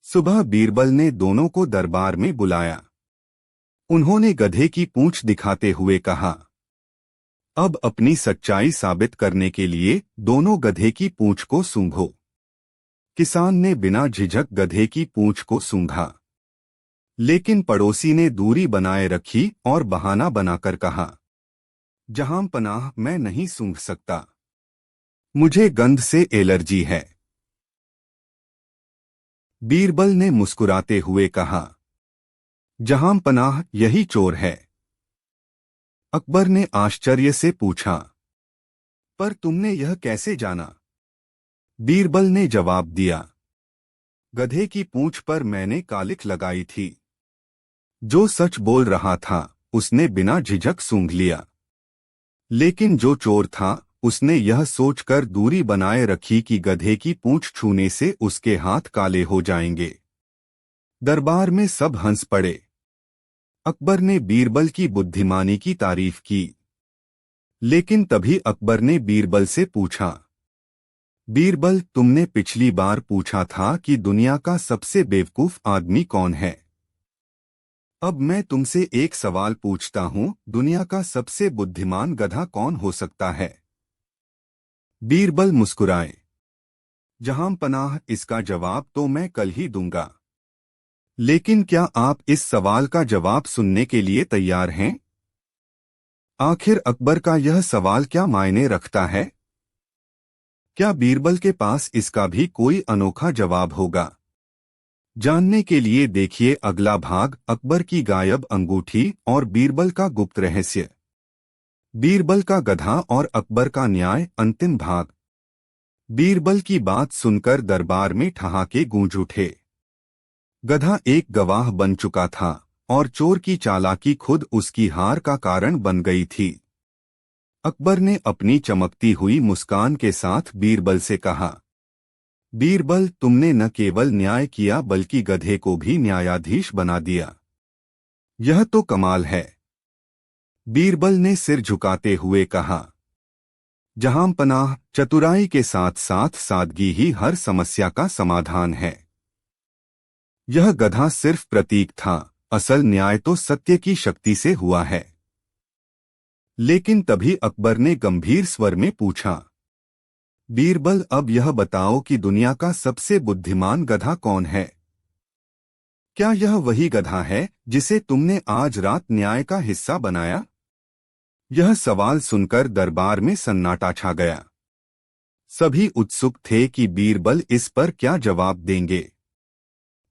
सुबह बीरबल ने दोनों को दरबार में बुलाया। उन्होंने गधे की पूंछ दिखाते हुए कहा, अब अपनी सच्चाई साबित करने के लिए दोनों गधे की पूंछ को सूंघो। किसान ने बिना झिझक गधे की पूंछ को सूंघा। लेकिन पड़ोसी ने दूरी बनाए रखी और बहाना बनाकर कहा, जहांपनाह, मैं नहीं सूंघ सकता। मुझे गंध से एलर्जी है। बीरबल ने मुस्कुराते हुए कहा, जहांपनाह, यही चोर है। अकबर ने आश्चर्य से पूछा, पर तुमने यह कैसे जाना? बीरबल ने जवाब दिया, गधे की पूंछ पर मैंने कालिख लगाई थी। जो सच बोल रहा था उसने बिना झिझक सूंघ लिया। लेकिन जो चोर था उसने यह सोचकर दूरी बनाए रखी कि गधे की पूंछ छूने से उसके हाथ काले हो जाएंगे। दरबार में सब हंस पड़े। अकबर ने बीरबल की बुद्धिमानी की तारीफ की। लेकिन तभी अकबर ने बीरबल से पूछा, बीरबल, तुमने पिछली बार पूछा था कि दुनिया का सबसे बेवकूफ आदमी कौन है। अब मैं तुमसे एक सवाल पूछता हूं, दुनिया का सबसे बुद्धिमान गधा कौन हो सकता है? बीरबल मुस्कुराए। जहां पनाह, इसका जवाब तो मैं कल ही दूंगा, लेकिन क्या आप इस सवाल का जवाब सुनने के लिए तैयार हैं? आखिर अकबर का यह सवाल क्या मायने रखता है? क्या बीरबल के पास इसका भी कोई अनोखा जवाब होगा? जानने के लिए देखिए अगला भाग, अकबर की गायब अंगूठी और बीरबल का गुप्त रहस्य। बीरबल का गधा और अकबर का न्याय, अंतिम भाग। बीरबल की बात सुनकर दरबार में ठहाके गूंज उठे। गधा एक गवाह बन चुका था और चोर की चालाकी खुद उसकी हार का कारण बन गई थी। अकबर ने अपनी चमकती हुई मुस्कान के साथ बीरबल से कहा, बीरबल, तुमने न केवल न्याय किया बल्कि गधे को भी न्यायाधीश बना दिया। यह तो कमाल है। बीरबल ने सिर झुकाते हुए कहा, जहां पनाह, चतुराई के साथ साथ सादगी ही हर समस्या का समाधान है। यह गधा सिर्फ प्रतीक था, असल न्याय तो सत्य की शक्ति से हुआ है। लेकिन तभी अकबर ने गंभीर स्वर में पूछा, बीरबल, अब यह बताओ कि दुनिया का सबसे बुद्धिमान गधा कौन है? क्या यह वही गधा है जिसे तुमने आज रात न्याय का हिस्सा बनाया? यह सवाल सुनकर दरबार में सन्नाटा छा गया। सभी उत्सुक थे कि बीरबल इस पर क्या जवाब देंगे।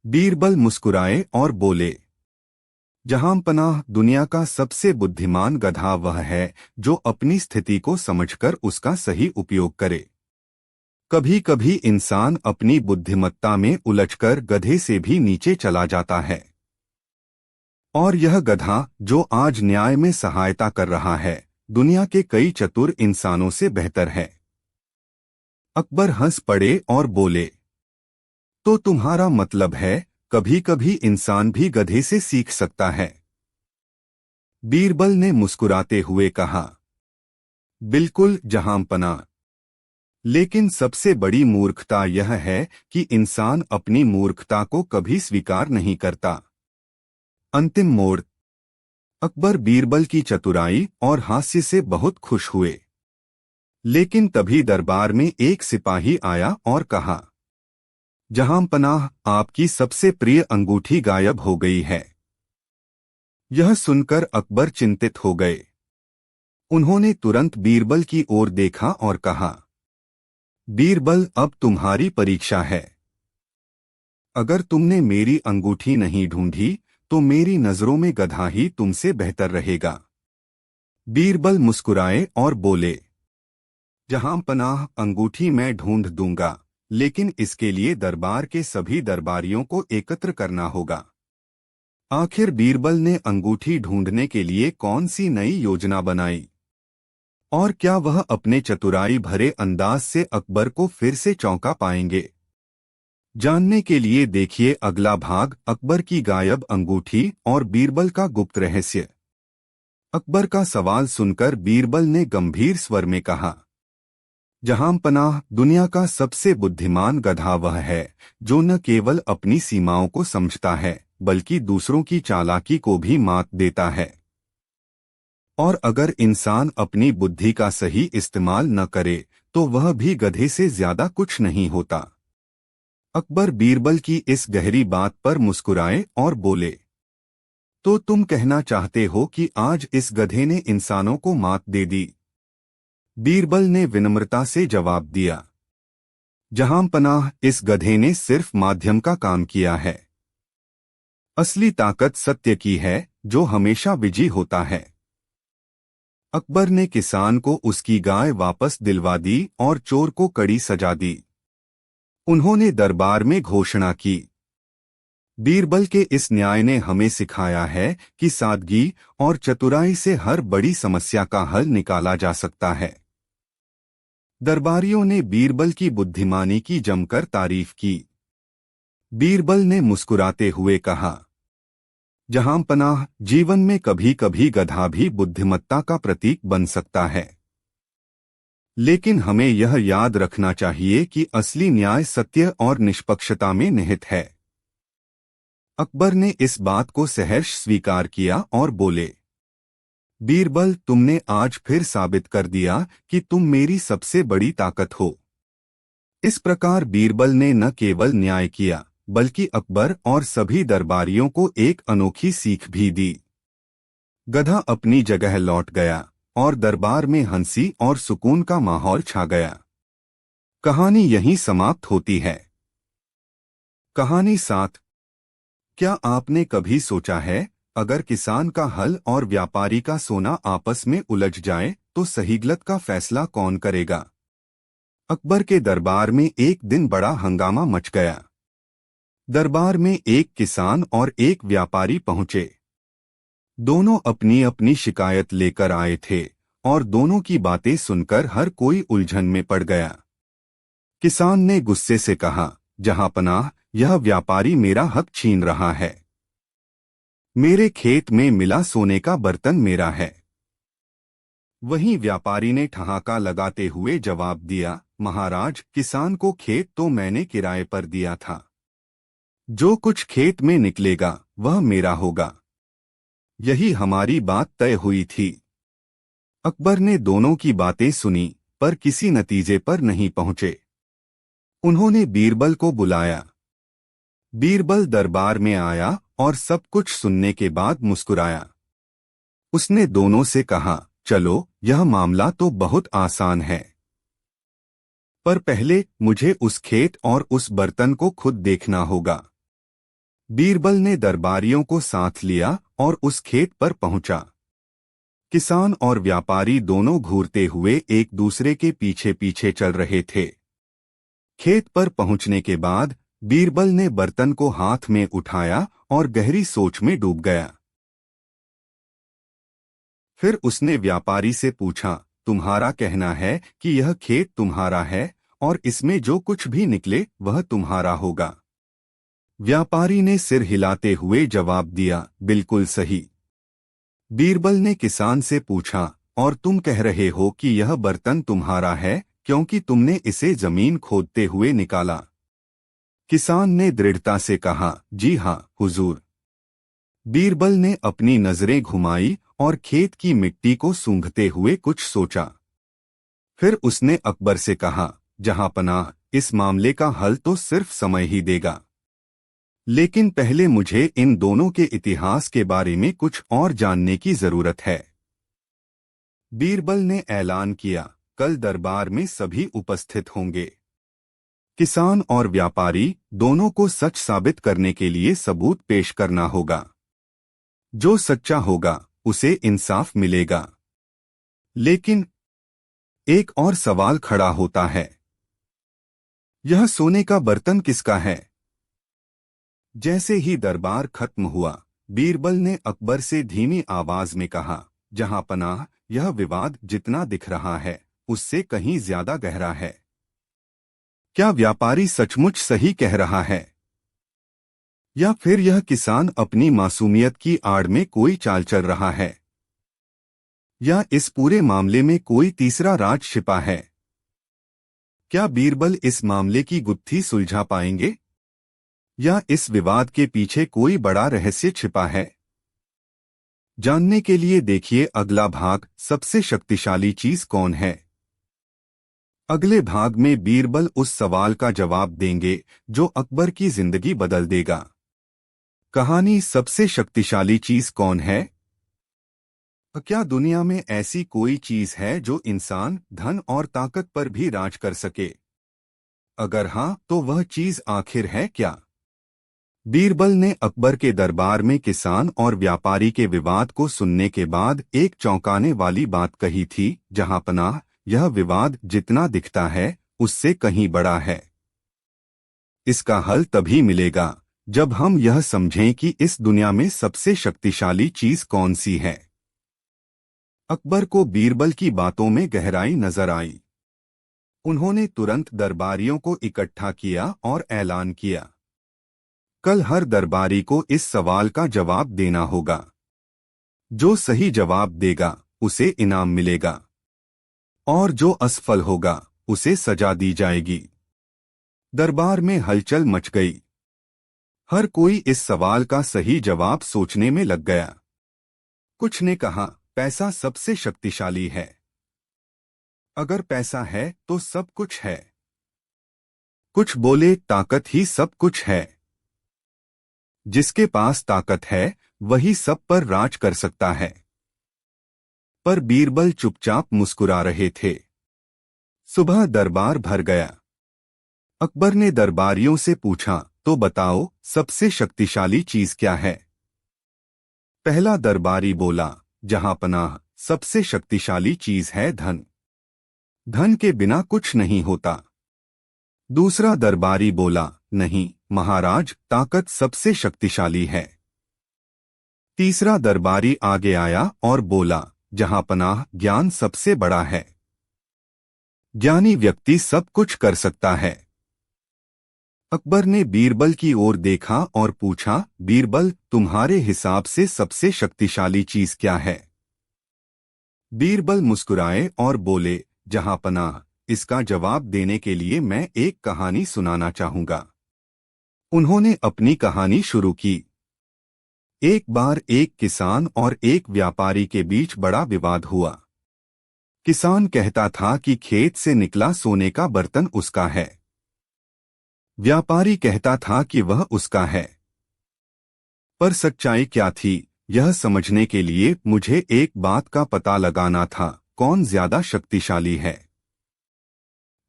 बीरबल मुस्कुराए और बोले, जहां पनाह, दुनिया का सबसे बुद्धिमान गधा वह है जो अपनी स्थिति को समझकर उसका सही उपयोग करे। कभी कभी इंसान अपनी बुद्धिमत्ता में उलझकर गधे से भी नीचे चला जाता है। और यह गधा जो आज न्याय में सहायता कर रहा है, दुनिया के कई चतुर इंसानों से बेहतर है। अकबर हंस पड़े और बोले, तो तुम्हारा मतलब है कभी कभी इंसान भी गधे से सीख सकता है? बीरबल ने मुस्कुराते हुए कहा, बिल्कुल जहांपना। लेकिन सबसे बड़ी मूर्खता यह है कि इंसान अपनी मूर्खता को कभी स्वीकार नहीं करता। अंतिम मोड़। अकबर बीरबल की चतुराई और हास्य से बहुत खुश हुए। लेकिन तभी दरबार में एक सिपाही आया और कहा, जहांपनाह, आपकी सबसे प्रिय अंगूठी गायब हो गई है। यह सुनकर अकबर चिंतित हो गए। उन्होंने तुरंत बीरबल की ओर देखा और कहा, बीरबल, अब तुम्हारी परीक्षा है। अगर तुमने मेरी अंगूठी नहीं ढूंढी तो मेरी नजरों में गधा ही तुमसे बेहतर रहेगा। बीरबल मुस्कुराए और बोले, जहांपनाह, अंगूठी मैं ढूंढ दूंगा, लेकिन इसके लिए दरबार के सभी दरबारियों को एकत्र करना होगा। आखिर बीरबल ने अंगूठी ढूंढने के लिए कौन सी नई योजना बनाई? और क्या वह अपने चतुराई भरे अंदाज से अकबर को फिर से चौंका पाएंगे? जानने के लिए देखिए अगला भाग, अकबर की गायब अंगूठी और बीरबल का गुप्त रहस्य। अकबर का सवाल सुनकर बीरबल ने गंभीर स्वर में कहा, जहांपनाह, दुनिया का सबसे बुद्धिमान गधा वह है जो न केवल अपनी सीमाओं को समझता है बल्कि दूसरों की चालाकी को भी मात देता है। और अगर इंसान अपनी बुद्धि का सही इस्तेमाल न करे तो वह भी गधे से ज्यादा कुछ नहीं होता। अकबर बीरबल की इस गहरी बात पर मुस्कुराए और बोले, तो तुम कहना चाहते हो कि आज इस गधे ने इंसानों को मात दे दी? बीरबल ने विनम्रता से जवाब दिया, जहांपनाह, इस गधे ने सिर्फ माध्यम का काम किया है। असली ताकत सत्य की है जो हमेशा विजयी होता है। अकबर ने किसान को उसकी गाय वापस दिलवा दी और चोर को कड़ी सजा दी। उन्होंने दरबार में घोषणा की, बीरबल के इस न्याय ने हमें सिखाया है कि सादगी और चतुराई से हर बड़ी समस्या का हल निकाला जा सकता है। दरबारियों ने बीरबल की बुद्धिमानी की जमकर तारीफ की। बीरबल ने मुस्कुराते हुए कहा, जहांपनाह, जीवन में कभी कभी गधा भी बुद्धिमत्ता का प्रतीक बन सकता है। लेकिन हमें यह याद रखना चाहिए कि असली न्याय सत्य और निष्पक्षता में निहित है। अकबर ने इस बात को सहर्ष स्वीकार किया और बोले, बीरबल, तुमने आज फिर साबित कर दिया कि तुम मेरी सबसे बड़ी ताकत हो। इस प्रकार बीरबल ने न केवल न्याय किया बल्कि अकबर और सभी दरबारियों को एक अनोखी सीख भी दी। गधा अपनी जगह लौट गया और दरबार में हंसी और सुकून का माहौल छा गया। कहानी यहीं समाप्त होती है। कहानी 7। क्या आपने कभी सोचा है, अगर किसान का हल और व्यापारी का सोना आपस में उलझ जाए तो सही गलत का फैसला कौन करेगा? अकबर के दरबार में एक दिन बड़ा हंगामा मच गया। दरबार में एक किसान और एक व्यापारी पहुंचे। दोनों अपनी अपनी शिकायत लेकर आए थे और दोनों की बातें सुनकर हर कोई उलझन में पड़ गया। किसान ने गुस्से से कहा, जहांपनाह, यह व्यापारी मेरा हक छीन रहा है। मेरे खेत में मिला सोने का बर्तन मेरा है। वहीं व्यापारी ने ठहाका लगाते हुए जवाब दिया, महाराज, किसान को खेत तो मैंने किराए पर दिया था। जो कुछ खेत में निकलेगा वह मेरा होगा। यही हमारी बात तय हुई थी। अकबर ने दोनों की बातें सुनी पर किसी नतीजे पर नहीं पहुंचे। उन्होंने बीरबल को बुलाया। बीरबल दरबार में आया और सब कुछ सुनने के बाद मुस्कुराया। उसने दोनों से कहा, चलो, यह मामला तो बहुत आसान है, पर पहले मुझे उस खेत और उस बर्तन को खुद देखना होगा। बीरबल ने दरबारियों को साथ लिया और उस खेत पर पहुंचा। किसान और व्यापारी दोनों घूरते हुए एक दूसरे के पीछे पीछे चल रहे थे। खेत पर पहुंचने के बाद बीरबल ने बर्तन को हाथ में उठाया और गहरी सोच में डूब गया। फिर उसने व्यापारी से पूछा, तुम्हारा कहना है कि यह खेत तुम्हारा है और इसमें जो कुछ भी निकले वह तुम्हारा होगा? व्यापारी ने सिर हिलाते हुए जवाब दिया, बिल्कुल सही। बीरबल ने किसान से पूछा, और तुम कह रहे हो कि यह बर्तन तुम्हारा है क्योंकि तुमने इसे जमीन खोदते हुए निकाला? किसान ने दृढ़ता से कहा, जी हाँ, हुजूर। बीरबल ने अपनी नजरें घुमाई और खेत की मिट्टी को सूंघते हुए कुछ सोचा। फिर उसने अकबर से कहा, जहांपनाह, इस मामले का हल तो सिर्फ समय ही देगा, लेकिन पहले मुझे इन दोनों के इतिहास के बारे में कुछ और जानने की जरूरत है। बीरबल ने ऐलान किया, कल दरबार में सभी उपस्थित होंगे। किसान और व्यापारी दोनों को सच साबित करने के लिए सबूत पेश करना होगा। जो सच्चा होगा उसे इंसाफ मिलेगा। लेकिन एक और सवाल खड़ा होता है, यह सोने का बर्तन किसका है? जैसे ही दरबार खत्म हुआ, बीरबल ने अकबर से धीमी आवाज में कहा, जहांपनाह, यह विवाद जितना दिख रहा है उससे कहीं ज्यादा गहरा है। क्या व्यापारी सचमुच सही कह रहा है, या फिर यह किसान अपनी मासूमियत की आड़ में कोई चाल चल रहा है? या इस पूरे मामले में कोई तीसरा राज छिपा है? क्या बीरबल इस मामले की गुत्थी सुलझा पाएंगे, या इस विवाद के पीछे कोई बड़ा रहस्य छिपा है? जानने के लिए देखिए अगला भाग, सबसे शक्तिशाली चीज कौन है। अगले भाग में बीरबल उस सवाल का जवाब देंगे जो अकबर की जिंदगी बदल देगा। कहानी सबसे शक्तिशाली चीज कौन है? क्या दुनिया में ऐसी कोई चीज है जो इंसान, धन और ताकत पर भी राज कर सके? अगर हां, तो वह चीज आखिर है क्या? बीरबल ने अकबर के दरबार में किसान और व्यापारी के विवाद को सुनने के बाद एक चौंकाने वाली बात कही थी, जहांपनाह, यह विवाद जितना दिखता है उससे कहीं बड़ा है। इसका हल तभी मिलेगा जब हम यह समझें कि इस दुनिया में सबसे शक्तिशाली चीज कौन सी है। अकबर को बीरबल की बातों में गहराई नजर आई। उन्होंने तुरंत दरबारियों को इकट्ठा किया और ऐलान किया, कल हर दरबारी को इस सवाल का जवाब देना होगा। जो सही जवाब देगा उसे इनाम मिलेगा, और जो असफल होगा उसे सजा दी जाएगी। दरबार में हलचल मच गई। हर कोई इस सवाल का सही जवाब सोचने में लग गया। कुछ ने कहा, पैसा सबसे शक्तिशाली है। अगर पैसा है तो सब कुछ है। कुछ बोले, ताकत ही सब कुछ है। जिसके पास ताकत है वही सब पर राज कर सकता है। पर बीरबल चुपचाप मुस्कुरा रहे थे। सुबह दरबार भर गया। अकबर ने दरबारियों से पूछा, तो बताओ सबसे शक्तिशाली चीज क्या है? पहला दरबारी बोला, जहांपनाह, सबसे शक्तिशाली चीज है धन। धन के बिना कुछ नहीं होता। दूसरा दरबारी बोला, नहीं महाराज, ताकत सबसे शक्तिशाली है। तीसरा दरबारी आगे आया और बोला, जहांपनाह, ज्ञान सबसे बड़ा है। ज्ञानी व्यक्ति सब कुछ कर सकता है। अकबर ने बीरबल की ओर देखा और पूछा, बीरबल, तुम्हारे हिसाब से सबसे शक्तिशाली चीज क्या है? बीरबल मुस्कुराए और बोले, जहांपनाह, इसका जवाब देने के लिए मैं एक कहानी सुनाना चाहूंगा। उन्होंने अपनी कहानी शुरू की। एक बार एक किसान और एक व्यापारी के बीच बड़ा विवाद हुआ। किसान कहता था कि खेत से निकला सोने का बर्तन उसका है। व्यापारी कहता था कि वह उसका है। पर सच्चाई क्या थी, यह समझने के लिए मुझे एक बात का पता लगाना था, कौन ज्यादा शक्तिशाली है।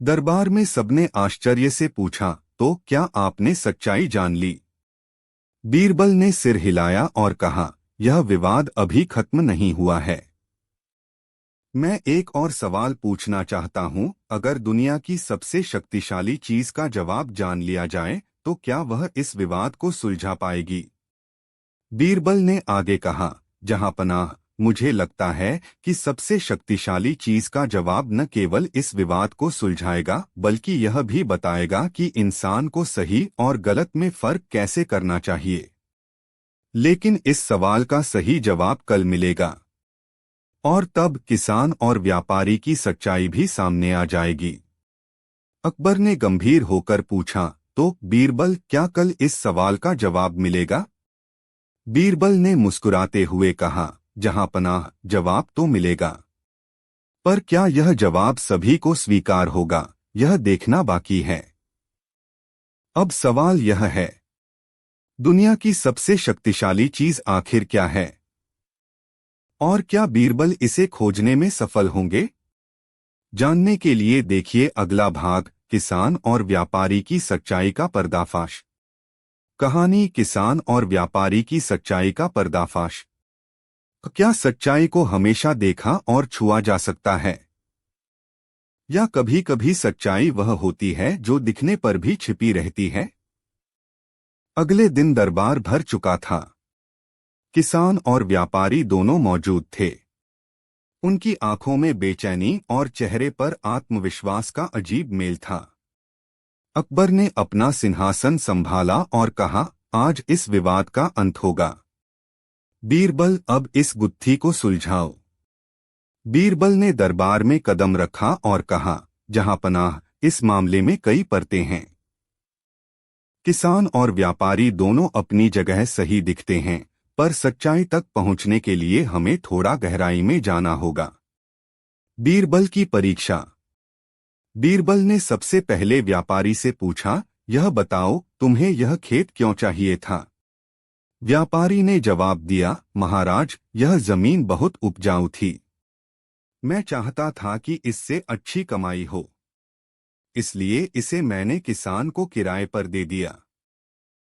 दरबार में सबने आश्चर्य से पूछा, तो क्या आपने सच्चाई जान ली? बीरबल ने सिर हिलाया और कहा, यह विवाद अभी खत्म नहीं हुआ है। मैं एक और सवाल पूछना चाहता हूं, अगर दुनिया की सबसे शक्तिशाली चीज का जवाब जान लिया जाए तो क्या वह इस विवाद को सुलझा पाएगी? बीरबल ने आगे कहा, जहांपनाह, मुझे लगता है कि सबसे शक्तिशाली चीज का जवाब न केवल इस विवाद को सुलझाएगा बल्कि यह भी बताएगा कि इंसान को सही और गलत में फर्क कैसे करना चाहिए। लेकिन इस सवाल का सही जवाब कल मिलेगा और तब किसान और व्यापारी की सच्चाई भी सामने आ जाएगी। अकबर ने गंभीर होकर पूछा, तो बीरबल, क्या कल इस सवाल का जवाब मिलेगा? बीरबल ने मुस्कुराते हुए कहा, जहांपनाह, जवाब तो मिलेगा। पर क्या यह जवाब सभी को स्वीकार होगा, यह देखना बाकी है। अब सवाल यह है, दुनिया की सबसे शक्तिशाली चीज आखिर क्या है? और क्या बीरबल इसे खोजने में सफल होंगे? जानने के लिए देखिए अगला भाग, किसान और व्यापारी की सच्चाई का पर्दाफाश। कहानी, किसान और व्यापारी की सच्चाई का पर्दाफाश। क्या सच्चाई को हमेशा देखा और छुआ जा सकता है? या कभी कभी सच्चाई वह होती है जो दिखने पर भी छिपी रहती है? अगले दिन दरबार भर चुका था। किसान और व्यापारी दोनों मौजूद थे। उनकी आंखों में बेचैनी और चेहरे पर आत्मविश्वास का अजीब मेल था। अकबर ने अपना सिंहासन संभाला और कहा, आज इस विवाद का अंत होगा। बीरबल, अब इस गुत्थी को सुलझाओ। बीरबल ने दरबार में कदम रखा और कहा, जहांपनाह, इस मामले में कई परतें हैं। किसान और व्यापारी दोनों अपनी जगह सही दिखते हैं, पर सच्चाई तक पहुंचने के लिए हमें थोड़ा गहराई में जाना होगा। बीरबल की परीक्षा। बीरबल ने सबसे पहले व्यापारी से पूछा, यह बताओ, तुम्हें यह खेत क्यों चाहिए था? व्यापारी ने जवाब दिया, महाराज, यह जमीन बहुत उपजाऊ थी। मैं चाहता था कि इससे अच्छी कमाई हो, इसलिए इसे मैंने किसान को किराए पर दे दिया।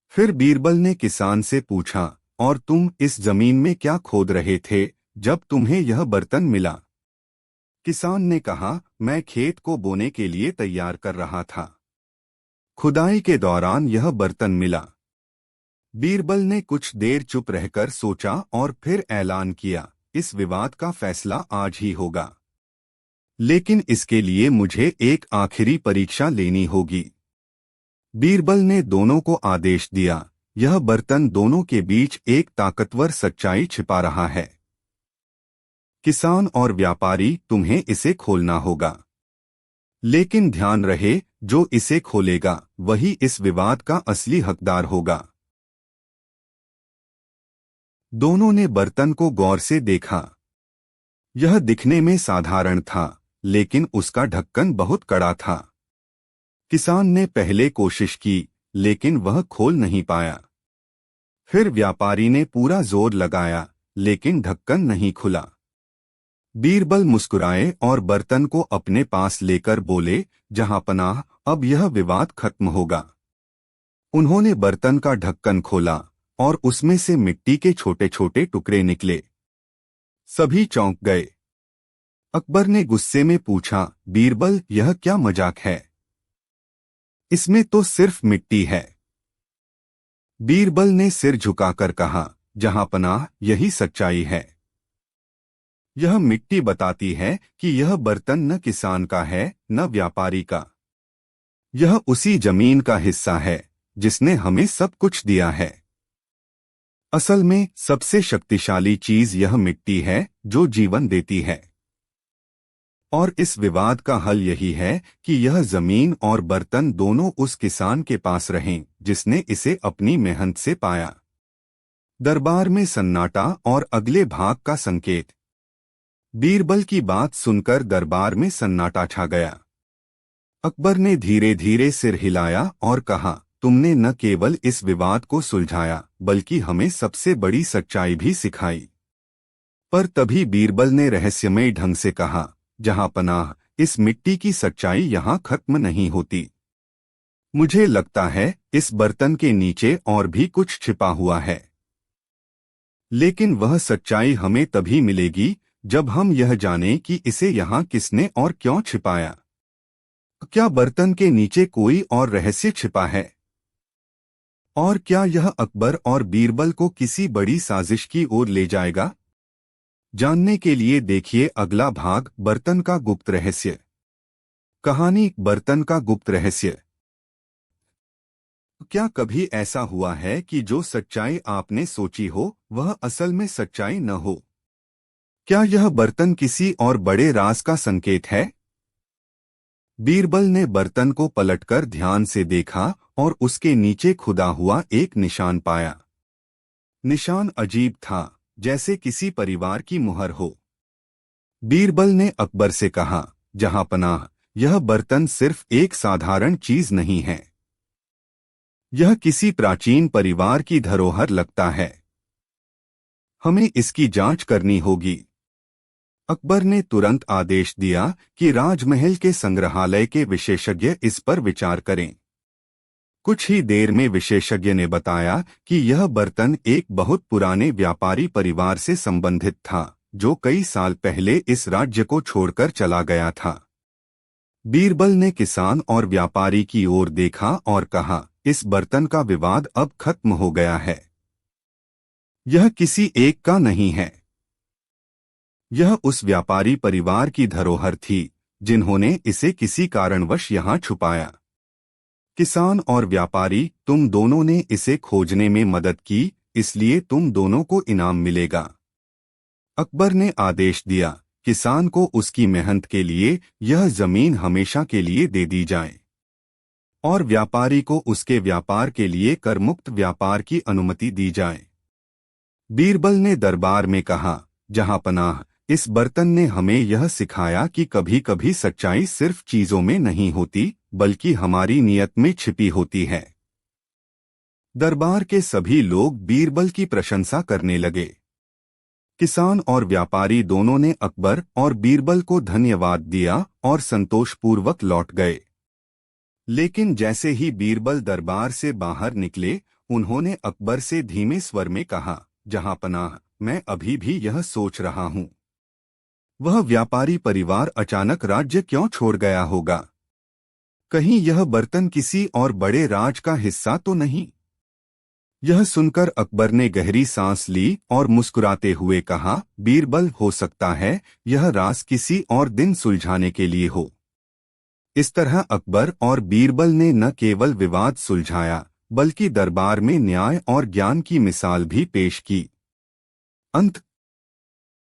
फिर बीरबल ने किसान से पूछा, और तुम इस जमीन में क्या खोद रहे थे जब तुम्हें यह बर्तन मिला? किसान ने कहा, मैं खेत को बोने के लिए तैयार कर रहा था। खुदाई के दौरान यह बर्तन मिला। बीरबल ने कुछ देर चुप रहकर सोचा और फिर ऐलान किया, इस विवाद का फैसला आज ही होगा। लेकिन इसके लिए मुझे एक आखिरी परीक्षा लेनी होगी। बीरबल ने दोनों को आदेश दिया, यह बर्तन दोनों के बीच एक ताकतवर सच्चाई छिपा रहा है। किसान और व्यापारी, तुम्हें इसे खोलना होगा। लेकिन ध्यान रहे, जो इसे खोलेगा वही इस विवाद का असली हकदार होगा। दोनों ने बर्तन को गौर से देखा। यह दिखने में साधारण था, लेकिन उसका ढक्कन बहुत कड़ा था। किसान ने पहले कोशिश की, लेकिन वह खोल नहीं पाया। फिर व्यापारी ने पूरा जोर लगाया, लेकिन ढक्कन नहीं खुला। बीरबल मुस्कुराए और बर्तन को अपने पास लेकर बोले, जहांपनाह, अब यह विवाद खत्म होगा। उन्होंने बर्तन का ढक्कन खोला और उसमें से मिट्टी के छोटे छोटे टुकड़े निकले। सभी चौंक गए। अकबर ने गुस्से में पूछा, बीरबल, यह क्या मजाक है? इसमें तो सिर्फ मिट्टी है। बीरबल ने सिर झुकाकर कहा, जहांपनाह, यही सच्चाई है। यह मिट्टी बताती है कि यह बर्तन न किसान का है न व्यापारी का। यह उसी जमीन का हिस्सा है जिसने हमें सब कुछ दिया है। असल में सबसे शक्तिशाली चीज यह मिट्टी है जो जीवन देती है। और इस विवाद का हल यही है कि यह जमीन और बर्तन दोनों उस किसान के पास रहें जिसने इसे अपनी मेहनत से पाया। दरबार में सन्नाटा और अगले भाग का संकेत। बीरबल की बात सुनकर दरबार में सन्नाटा छा गया। अकबर ने धीरे धीरे सिर हिलाया और कहा, तुमने न केवल इस विवाद को सुलझाया बल्कि हमें सबसे बड़ी सच्चाई भी सिखाई। पर तभी बीरबल ने रहस्यमय ढंग से कहा, जहांपनाह, इस मिट्टी की सच्चाई यहाँ खत्म नहीं होती। मुझे लगता है इस बर्तन के नीचे और भी कुछ छिपा हुआ है। लेकिन वह सच्चाई हमें तभी मिलेगी जब हम यह जानें कि इसे यहाँ किसने और क्यों छिपाया। क्या बर्तन के नीचे कोई और रहस्य छिपा है? और क्या यह अकबर और बीरबल को किसी बड़ी साजिश की ओर ले जाएगा? जानने के लिए देखिए अगला भाग, बर्तन का गुप्त रहस्य। कहानी, बर्तन का गुप्त रहस्य। क्या कभी ऐसा हुआ है कि जो सच्चाई आपने सोची हो वह असल में सच्चाई न हो? क्या यह बर्तन किसी और बड़े राज का संकेत है? बीरबल ने बर्तन को पलटकर ध्यान से देखा और उसके नीचे खुदा हुआ एक निशान पाया। निशान अजीब था, जैसे किसी परिवार की मुहर हो। बीरबल ने अकबर से कहा, जहांपनाह, यह बर्तन सिर्फ एक साधारण चीज नहीं है। यह किसी प्राचीन परिवार की धरोहर लगता है। हमें इसकी जांच करनी होगी। अकबर ने तुरंत आदेश दिया कि राजमहल के संग्रहालय के विशेषज्ञ इस पर विचार करें। कुछ ही देर में विशेषज्ञ ने बताया कि यह बर्तन एक बहुत पुराने व्यापारी परिवार से संबंधित था, जो कई साल पहले इस राज्य को छोड़कर चला गया था। बीरबल ने किसान और व्यापारी की ओर देखा और कहा, इस बर्तन का विवाद अब खत्म हो गया है। यह किसी एक का नहीं है। यह उस व्यापारी परिवार की धरोहर थी जिन्होंने इसे किसी कारणवश यहाँ छुपाया। किसान और व्यापारी, तुम दोनों ने इसे खोजने में मदद की, इसलिए तुम दोनों को इनाम मिलेगा। अकबर ने आदेश दिया, किसान को उसकी मेहनत के लिए यह जमीन हमेशा के लिए दे दी जाए और व्यापारी को उसके व्यापार के लिए करमुक्त व्यापार की अनुमति दी जाए। बीरबल ने दरबार में कहा, जहांपनाह, इस बर्तन ने हमें यह सिखाया कि कभी कभी सच्चाई सिर्फ चीजों में नहीं होती बल्कि हमारी नीयत में छिपी होती है। दरबार के सभी लोग बीरबल की प्रशंसा करने लगे। किसान और व्यापारी दोनों ने अकबर और बीरबल को धन्यवाद दिया और संतोषपूर्वक लौट गए। लेकिन जैसे ही बीरबल दरबार से बाहर निकले, उन्होंने अकबर से धीमे स्वर में कहा, जहांपनाह, मैं अभी भी यह सोच रहा हूँ, वह व्यापारी परिवार अचानक राज्य क्यों छोड़ गया होगा? कहीं यह बर्तन किसी और बड़े राज का हिस्सा तो नहीं? यह सुनकर अकबर ने गहरी सांस ली और मुस्कुराते हुए कहा, बीरबल, हो सकता है यह राज किसी और दिन सुलझाने के लिए हो। इस तरह अकबर और बीरबल ने न केवल विवाद सुलझाया बल्कि दरबार में न्याय और ज्ञान की मिसाल भी पेश की। अंत।